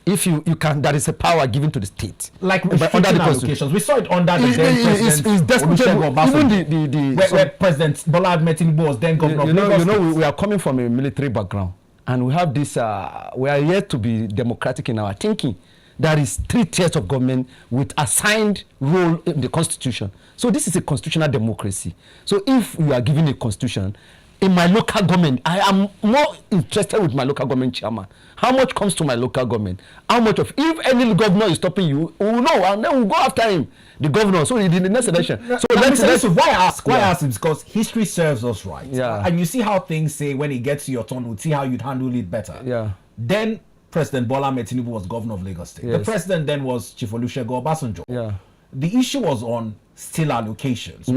If you can, there is a power given to the state. Like under the allocations, we saw it under the then president Olusegun Obasanjo, where President Bola Ahmed Tinubu was then governor of Lagos. You know, we are coming from a military background, and we have this. We are yet to be democratic in our thinking. There is 3 tiers of government with assigned role in the constitution. So this is a constitutional democracy. So if you are given a constitution, in my local government, I am more interested with my local government chairman. How much comes to my local government? How much of, if any governor is stopping you, we will know, and then we'll go after him, the governor. So in the next election. So why I ask is because history serves us right. Yeah. And you see how things say when it gets to your turn, we'll see how you'd handle it better. Yeah. Then President Bola Ahmed Tinubu was governor of Lagos State. Yes. The president then was Chief Olusegun Obasanjo. Yeah. The issue was on still allocations.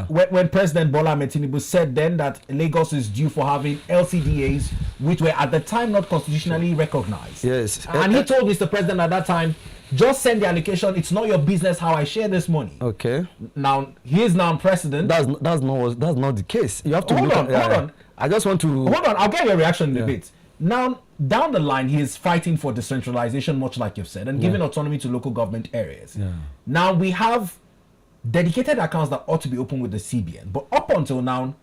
When President Bola Ahmed Tinubu said then that Lagos is due for having LCDAs, which were at the time not constitutionally recognized. Yes. And he told Mr. President at that time, just send the allocation. It's not your business how I share this money. Okay. Now he is now president. That's not the case. You have to hold on. I just want to hold on. I'll get your reaction in a bit. Now, down the line, he is fighting for decentralization, much like you've said, and giving autonomy to local government areas. Yeah. Now, we have dedicated accounts that ought to be open with the CBN. But up until now,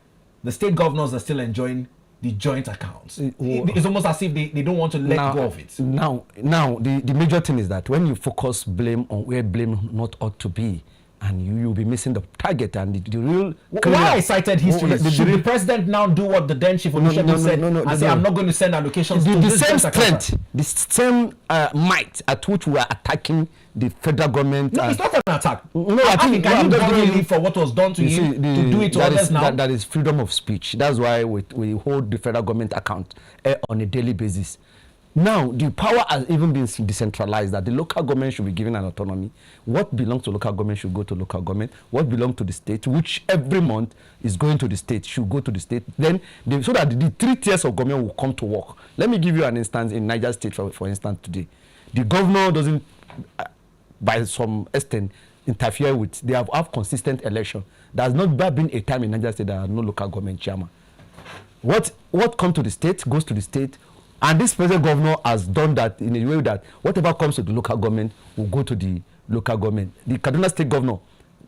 the state governors are still enjoying the joint accounts. It's almost as if they don't want to let go of it. Now, the major thing is that when you focus blame on where blame not ought to be, and you'll be missing the target and the real. Why I cited history should the president now do what the then chief Olusegun said and say, I'm not going to send allocations to the same strength, the same might at which we are attacking the federal government. No, it's not an attack. No, I think I'm just giving you for what was done to him to do it to others now. That is freedom of speech. That's why we hold the federal government account on a daily basis. Now, the power has even been decentralized, that the local government should be given an autonomy. What belongs to local government should go to local government. What belongs to the state, which every month is going to the state, should go to the state. Then, so that the 3 tiers of government will come to work. Let me give you an instance in Niger State, for instance, today. The governor doesn't, by some extent, interfere with, they have consistent election. There has not been a time in Niger State there are no local government chairman. What comes to the state, goes to the state. And this present governor has done that in a way that whatever comes to the local government will go to the local government. The Kaduna State governor,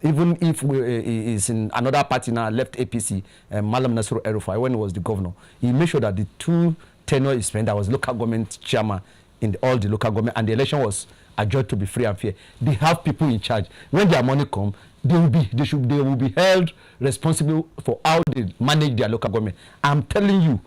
even if he is in another party now, left APC, Malam Nasiru El-Rufai, when he was the governor, he made sure that the 2 tenure he spent, that was local government chairman in all the local government, and the election was adjudged to be free and fair. They have people in charge. When their money comes, they will be held responsible for how they manage their local government. I'm telling you,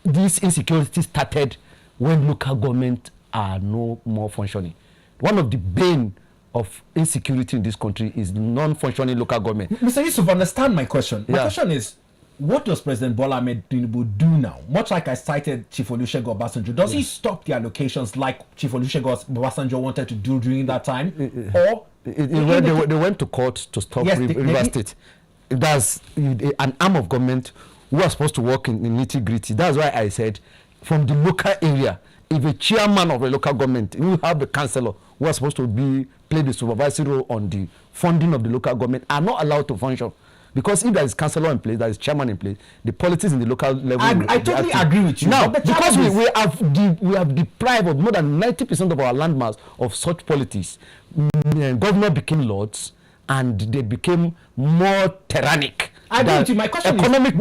this insecurity started when local government are no more functioning. One of the bane of insecurity in this country is non-functioning local government. Mr. Yusuf, understand my question. My question is, what does President Bola Ahmed Tinubu do now? Much like I cited Chief Olusegun Obasanjo, does he stop the allocations like Chief Olusegun Obasanjo wanted to do during that time? Or they went to court to stop River State. That's an arm of government who are supposed to work in nitty-gritty. That's why I said from the local area, if a chairman of a local government, you have the councillor who are supposed to play the supervisory role on the funding of the local government, are not allowed to function. Because if there is councillor in place, there is chairman in place, the politics in the local level. I totally agree with you. Now, because we have deprived of more than 90% of our landmass of such politics, governor became lords, and they became more tyrannic. I agree with you. My question economic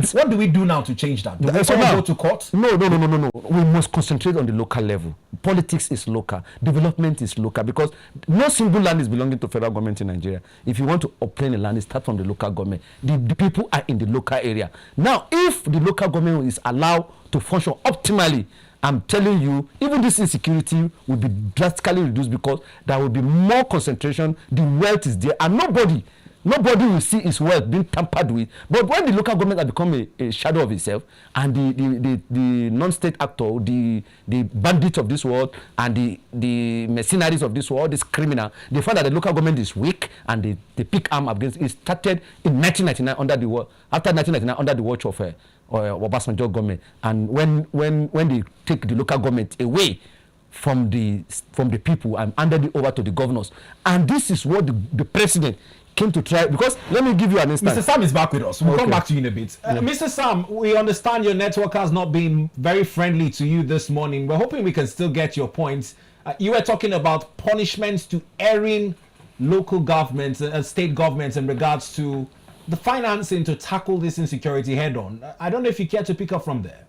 is, what do we do now to change that? Do we go to court? No. We must concentrate on the local level. Politics is local. Development is local, because no single land is belonging to federal government in Nigeria. If you want to obtain a land, it starts from the local government. The people are in the local area. Now, if the local government is allowed to function optimally, I'm telling you, even this insecurity will be drastically reduced, because there will be more concentration. The wealth is there, and nobody will see his wealth being tampered with. But when the local government has become a shadow of itself, and the non-state actor, the bandits of this world, and the mercenaries of this world, this criminal, they find that the local government is weak, and they pick arm against it. Started in 1999 after 1999 under the watch of Obasanjo government. And when they take the local government away from the people and handed it over to the governors, and this is what the president came to try. Because let me give you an instance. Mr. Sam is back with us. We'll come back to you in a bit. Mr. Sam, we understand your network has not been very friendly to you this morning. We're hoping we can still get your points. You were talking about punishments to erring local governments and state governments in regards to the financing to tackle this insecurity head on. I don't know if you care to pick up from there.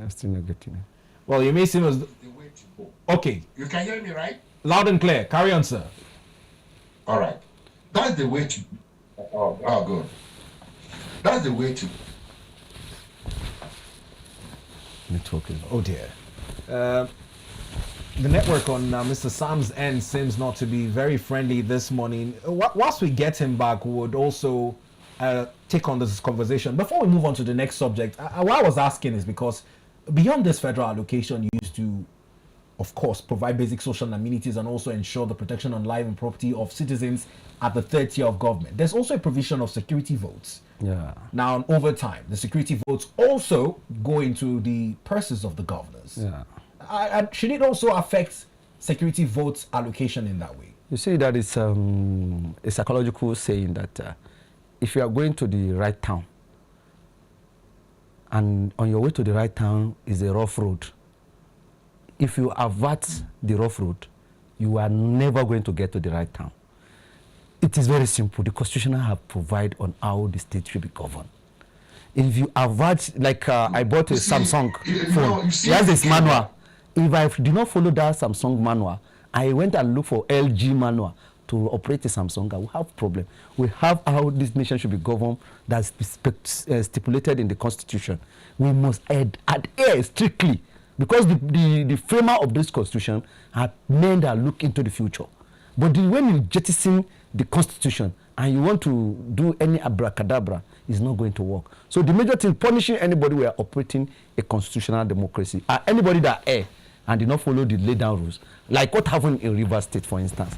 I'm still not getting it. Well, you may seem as... The way to go. Okay. You can hear me, right? Loud and clear. Carry on, sir. All right. That's the way to... Oh, good. That's the way to... Network is... Oh, dear. The network on Mr. Sam's end seems not to be very friendly this morning. Whilst we get him back, we would also take on this conversation. Before we move on to the next subject, what I was asking is because beyond this federal allocation used to, of course, provide basic social amenities and also ensure the protection on life and property of citizens at the third tier of government, there's also a provision of security votes. Yeah. Now, over time, the security votes also go into the purses of the governors. Yeah. Should it also affect security votes allocation in that way? You see, that is a psychological saying that if you are going to the right town, and on your way to the right town is a rough road, if you avert the rough road, you are never going to get to the right town. It is very simple. The Constitution have provided on how the state should be governed. If you avert, like I bought a Samsung phone, it has this manual. If I do not follow that Samsung manual, I went and looked for LG manual to operate a Samsung, I will have problem. We have how this nation should be governed, that's stipulated in the Constitution. We must adhere strictly, because the framer of this Constitution are men that look into the future. But when you jettison the Constitution and you want to do any abracadabra, it's not going to work. So the major thing, punishing anybody who are operating a constitutional democracy, anybody that err and did not follow the laid down rules, like what happened in Rivers State, for instance.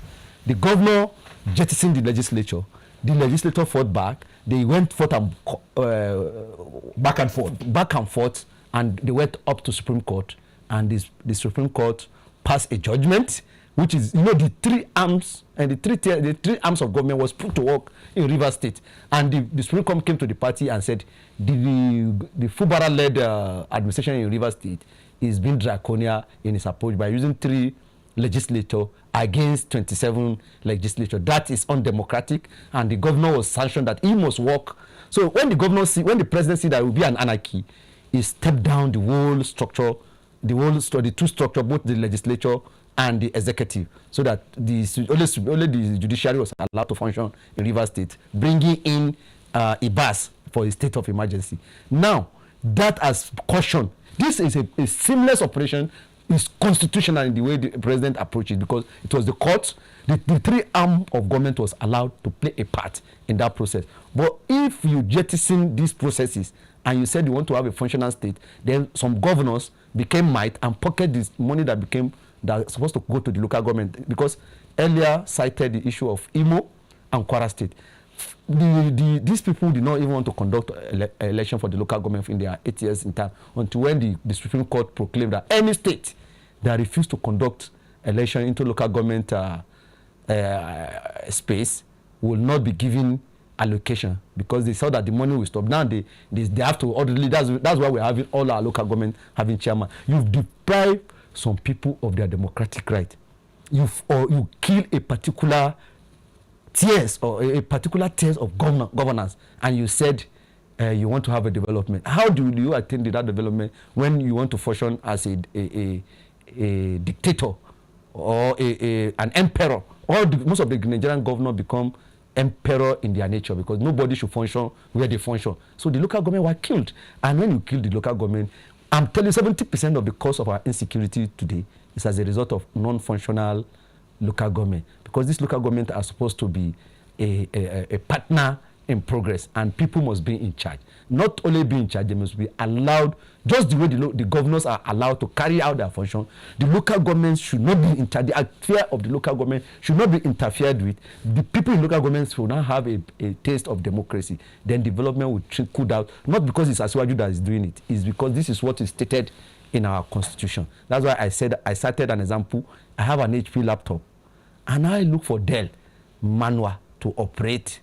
The governor jettisoned the legislature fought back, they went forth and back and forth, and they went up to Supreme Court, and the Supreme Court passed a judgment, which is, the three arms and the three arms of government was put to work in Rivers State, and the Supreme Court came to the party and said the Fubara-led administration in Rivers State is being draconian in its approach by using 3 legislators against 27 legislators. That is undemocratic, and the governor was sanctioned that he must work. So when the president see that it will be an anarchy, he stepped down the whole structure, the two structure, both the legislature and the executive, so that only the judiciary was allowed to function in Rivers State, bringing in IBAS for a state of emergency. Now, that has cautioned. This is a seamless operation. It's constitutional in the way the president approached it, because it was the courts, the 3 arm of government was allowed to play a part in that process. But if you jettison these processes and you said you want to have a functional state, then some governors became might and pocket this money that's supposed to go to the local government, because earlier cited the issue of Imo and Kwara State. These people did not even want to conduct election for the local government in their 8 years in time until when the Supreme Court proclaimed that any state that refused to conduct election into local government space will not be given allocation, because they saw that the money will stop. Now they have to orderly. That's why we're having all our local government having chairman. You've deprived some people of their democratic right. You kill a particular tiers or a particular tiers of governance, and you said you want to have a development. How do you attain that development when you want to function as a dictator or an emperor? Most of the Nigerian governors become emperor in their nature, because nobody should function where they function. So the local government were killed. And when you kill the local government, I'm telling you, 70% of the cause of our insecurity today is as a result of non-functional local government, because these local governments are supposed to be a partner in progress, and people must be in charge. Not only be in charge, they must be allowed, just the way the governors are allowed to carry out their function. The local governments should not be in charge. The affair of the local government should not be interfered with. The people in local governments will now have a taste of democracy. Then development will trickle out, not because it's Asiwaju that is doing it, it's because this is what is stated in our constitution. That's why I said, I cited an example. I have an HP laptop, and I look for Dell manual to operate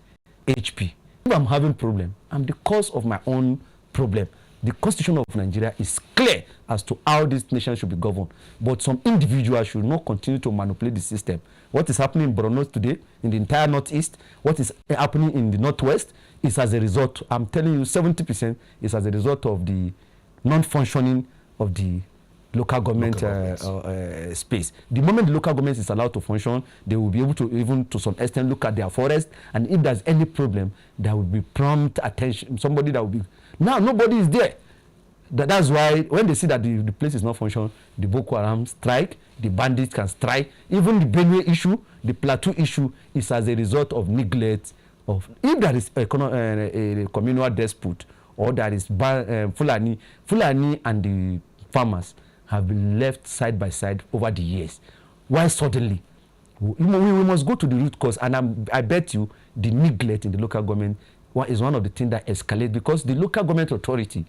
HP. If I'm having problem, I'm the cause of my own problem. The Constitution of Nigeria is clear as to how this nation should be governed. But some individuals should not continue to manipulate the system. What is happening in Borno today, in the entire Northeast, what is happening in the Northwest, is as a result, I'm telling you, 70% is as a result of the non-functioning of the local government space. The moment the local government is allowed to function, they will be able to, even to some extent, look at their forest, and if there's any problem, there will be prompt attention. Somebody that will be... Now, nobody is there. That's why when they see that the place is not functioning, the Boko Haram strike, the bandits can strike. Even the Benue issue, the Plateau issue is as a result of neglect of... If there is a communal dispute, or there is Fulani and the farmers have been left side by side over the years. Why suddenly? We must go to the root cause, and I bet you the neglect in the local government is one of the things that escalate, because the local government authority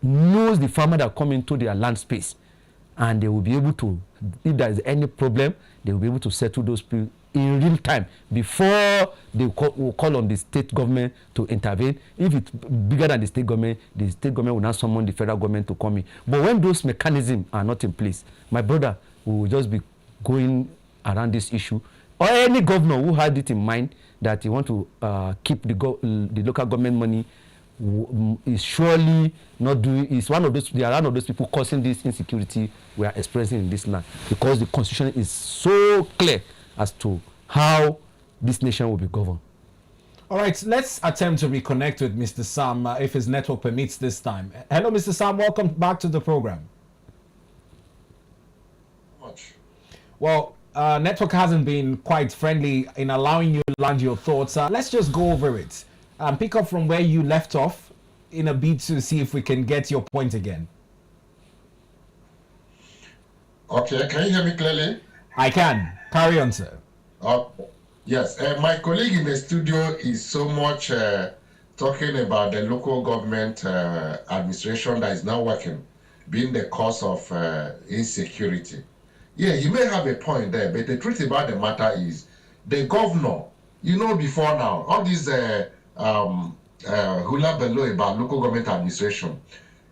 knows the farmer that come into their land space, and they will be able to, if there is any problem, they will be able to settle those people in real time before they will call on the state government to intervene. If it's bigger than the state government will now summon the federal government to come in. But when those mechanisms are not in place, my brother, we will just be going around this issue. Or any governor who had it in mind that he want to keep the local government money is surely not doing. Is one of those. They are one of those people causing this insecurity we are experiencing in this land, because the constitution is so clear as to how this nation will be governed. All right, let's attempt to reconnect with Mr. Sam if his network permits this time. Hello, Mr. Sam. Welcome back to the program. Well, network hasn't been quite friendly in allowing you to land your thoughts. Let's just go over it. Pick up from where you left off in a bit to see if we can get your point again. Okay, can you hear me clearly? I can. Carry on, sir. Yes, my colleague in the studio is so much talking about the local government administration that is now working, being the cause of insecurity. Yeah, you may have a point there, but the truth about the matter is the governor, before now, all these hula below about local government administration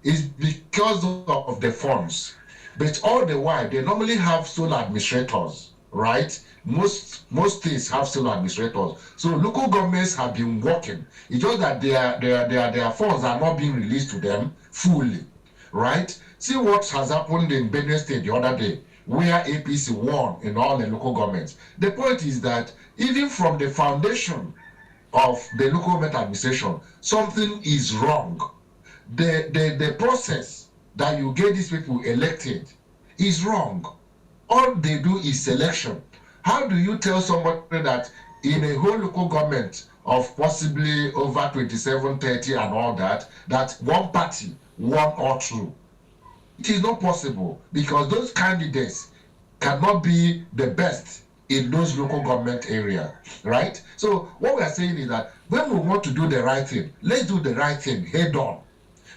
is because of the funds. But all the while, they normally have sole administrators, right? Most states have sole administrators. So local governments have been working. It's just that their funds are not being released to them fully, right? See what has happened in Benue State the other day, where APC won in all the local governments. The point is that even from the foundation of the local government administration, something is wrong. The process that you get these people elected is wrong. All they do is selection. How do you tell somebody that in a whole local government of possibly over 27, 30 and all that one party won all through? It is not possible, because those candidates cannot be the best in those local government areas, right? So what we are saying is that when we want to do the right thing, let's do the right thing head on.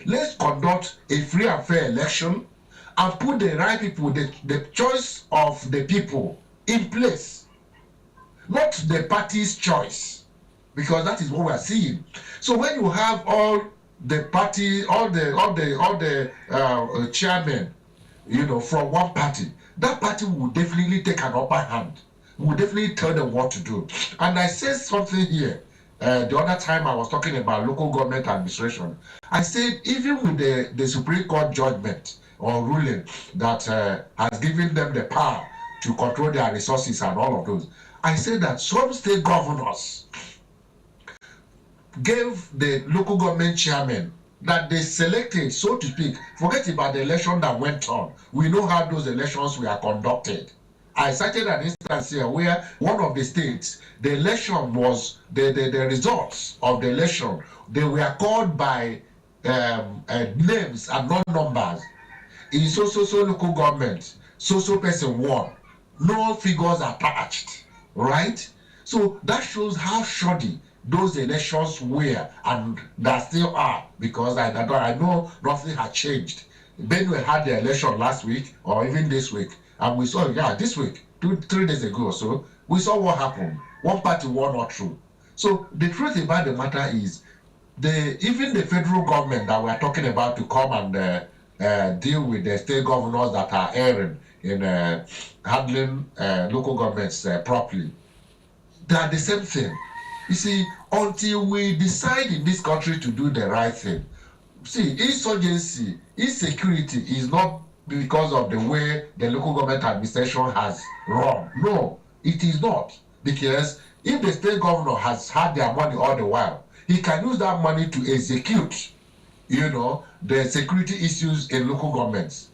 Let's conduct a free and fair election and put the right people, the choice of the people in place, not the party's choice, because that is what we are seeing. So when you have all the party, all the chairmen, from one party, that party will definitely take an upper hand. Will definitely tell them what to do. And I said something here the other time I was talking about local government administration. I said even with the Supreme Court judgment or ruling that has given them the power to control their resources and all of those, I said that some state governors gave the local government chairman that they selected, so to speak. Forget about the election that went on. We know how those elections were conducted. I cited an instance here where one of the states, the election was, the results of the election, they were called by names and not numbers. In so local government, so person won. No figures attached, right? So that shows how shoddy those elections were and that still are, because I know nothing had changed. Benue had the election last week or even this week, and we saw, this week, 3 days ago or so, we saw what happened. One party won or through. So the truth about the matter is, even the federal government that we are talking about to come and deal with the state governors that are erring in handling local governments properly, they are the same thing. You see, until we decide in this country to do the right thing, see, insurgency, insecurity is not because of the way the local government administration has run. No, it is not. Because if the state governor has had their money all the while, he can use that money to execute, the security issues in local governments.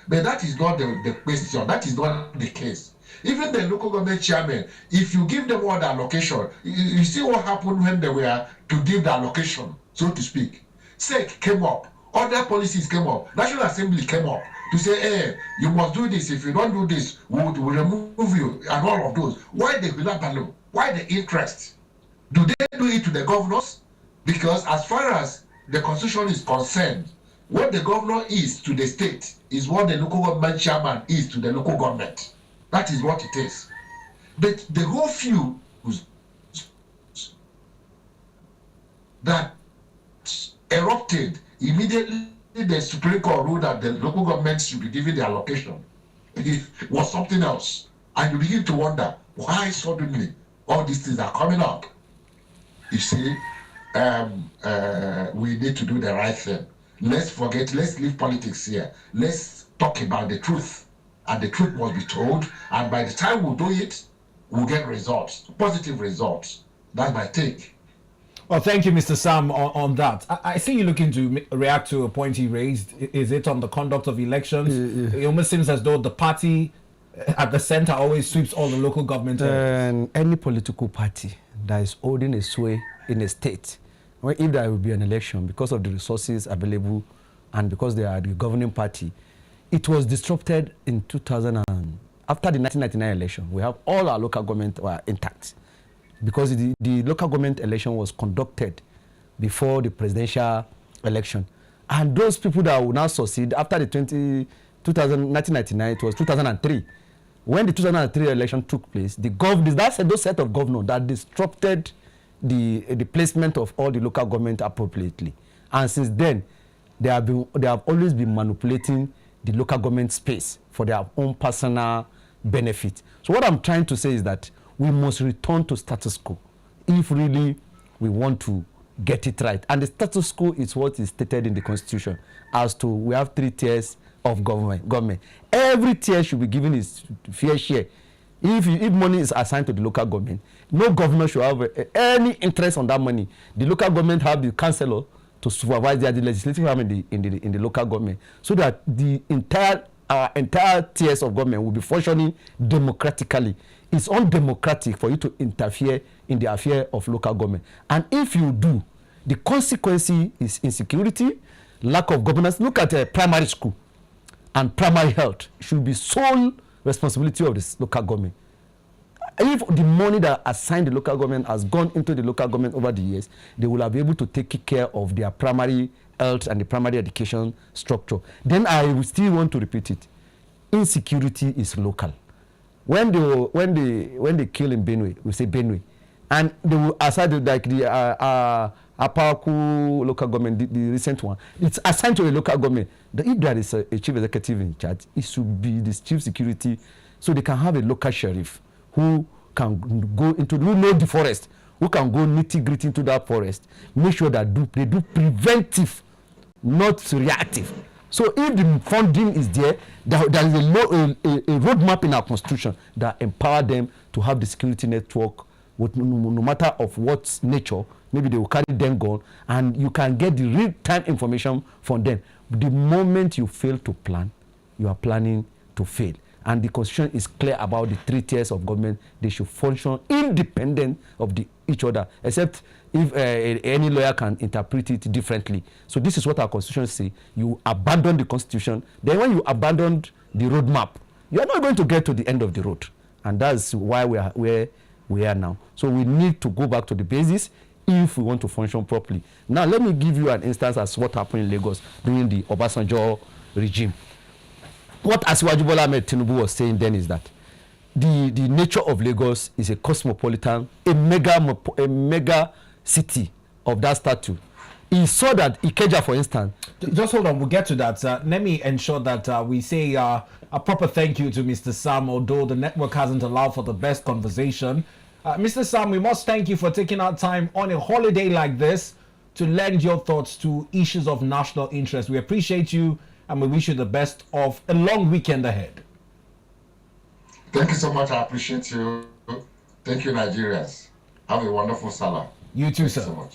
But that is not the question. That is not the case. Even the local government chairman, if you give them all the allocation, you see what happened when they were to give the allocation, so to speak. SEC came up, other policies came up, National Assembly came up to say, hey, you must do this. If you don't do this, we'll remove you, and all of those. Why the Bilabalo? Why the interest? Do they do it to the governors? Because as far as the constitution is concerned, what the governor is to the state is what the local government chairman is to the local government. That is what it is. But the whole few that erupted immediately, the Supreme Court ruled that the local government should be given the allocation. It was something else. And you begin to wonder why suddenly all these things are coming up. You see, we need to do the right thing. Let's leave politics here. Let's talk about the truth. And the truth must be told. And by the time we do it, we'll get results, positive results. That's my take. Well, thank you, Mr. Sam, on that. I see you looking to react to a point he raised. Is it on the conduct of elections? It almost seems as though the party at the center always sweeps all the local government areas. Any political party that is holding a sway in a state, if there will be an election because of the resources available and because they are the governing party, it was disrupted in 2000 after the 1999 election. We have all our local government were intact because the local government election was conducted before the presidential election. And those people that will now succeed after the 1999, it was 2003. When the 2003 election took place, those set of governors that disrupted the placement of all the local government appropriately. And since then, they have always been manipulating the local government space for their own personal benefit. So what I'm trying to say is that we must return to status quo if really we want to get it right. And the status quo is what is stated in the Constitution as to we have 3 tiers of government. Every tier should be given its fair share. If money is assigned to the local government, no governor should have any interest on that money. The local government have the councillor to supervise the legislative arm in the local government, so that the entire tiers of government will be functioning democratically. It's undemocratic for you to interfere in the affair of local government. And if you do, the consequence is insecurity, lack of governance. Look at primary school and primary health should be sole responsibility of the local government. if the money that assigned the local government has gone into the local government over the years, they will have been able to take care of their primary health and the primary education structure. Then I will still want to repeat it. Insecurity is local. When they kill in Benue, we say Benue, and they will assign like the Apaku local government, the recent one. It's assigned to a local government. If there is a chief executive in charge, it should be this chief security, so they can have a local sheriff who can go into, who know the forest, who can go nitty-gritty into that forest, make sure that they do preventive, not reactive. So if the funding is there is a roadmap in our constitution that empower them to have the security network with no matter of what nature. Maybe they will carry them gun, and you can get the real-time information from them. The moment you fail to plan, you are planning to fail. And the constitution is clear about the 3 tiers of government. They should function independent of each other, except if any lawyer can interpret it differently. So this is what our constitution says. You abandon the constitution. Then when you abandon the roadmap, you are not going to get to the end of the road. And that's why we are where we are now. So we need to go back to the basis if we want to function properly. Now, let me give you an instance as what happened in Lagos during the Obasanjo regime. What Asiwaju Bola Ahmed Tinubu was saying then is that the nature of Lagos is a cosmopolitan, a mega city of that stature. He saw that Ikeja, for instance. Just hold on, we'll get to that. Let me ensure that we say a proper thank you to Mr. Sam, although the network hasn't allowed for the best conversation. Mr. Sam, we must thank you for taking out time on a holiday like this to lend your thoughts to issues of national interest. We appreciate you, and we wish you the best of a long weekend ahead. Thank you so much. I appreciate you. Thank you, Nigerians. Have a wonderful Sallah. You too, sir. Thank you so much.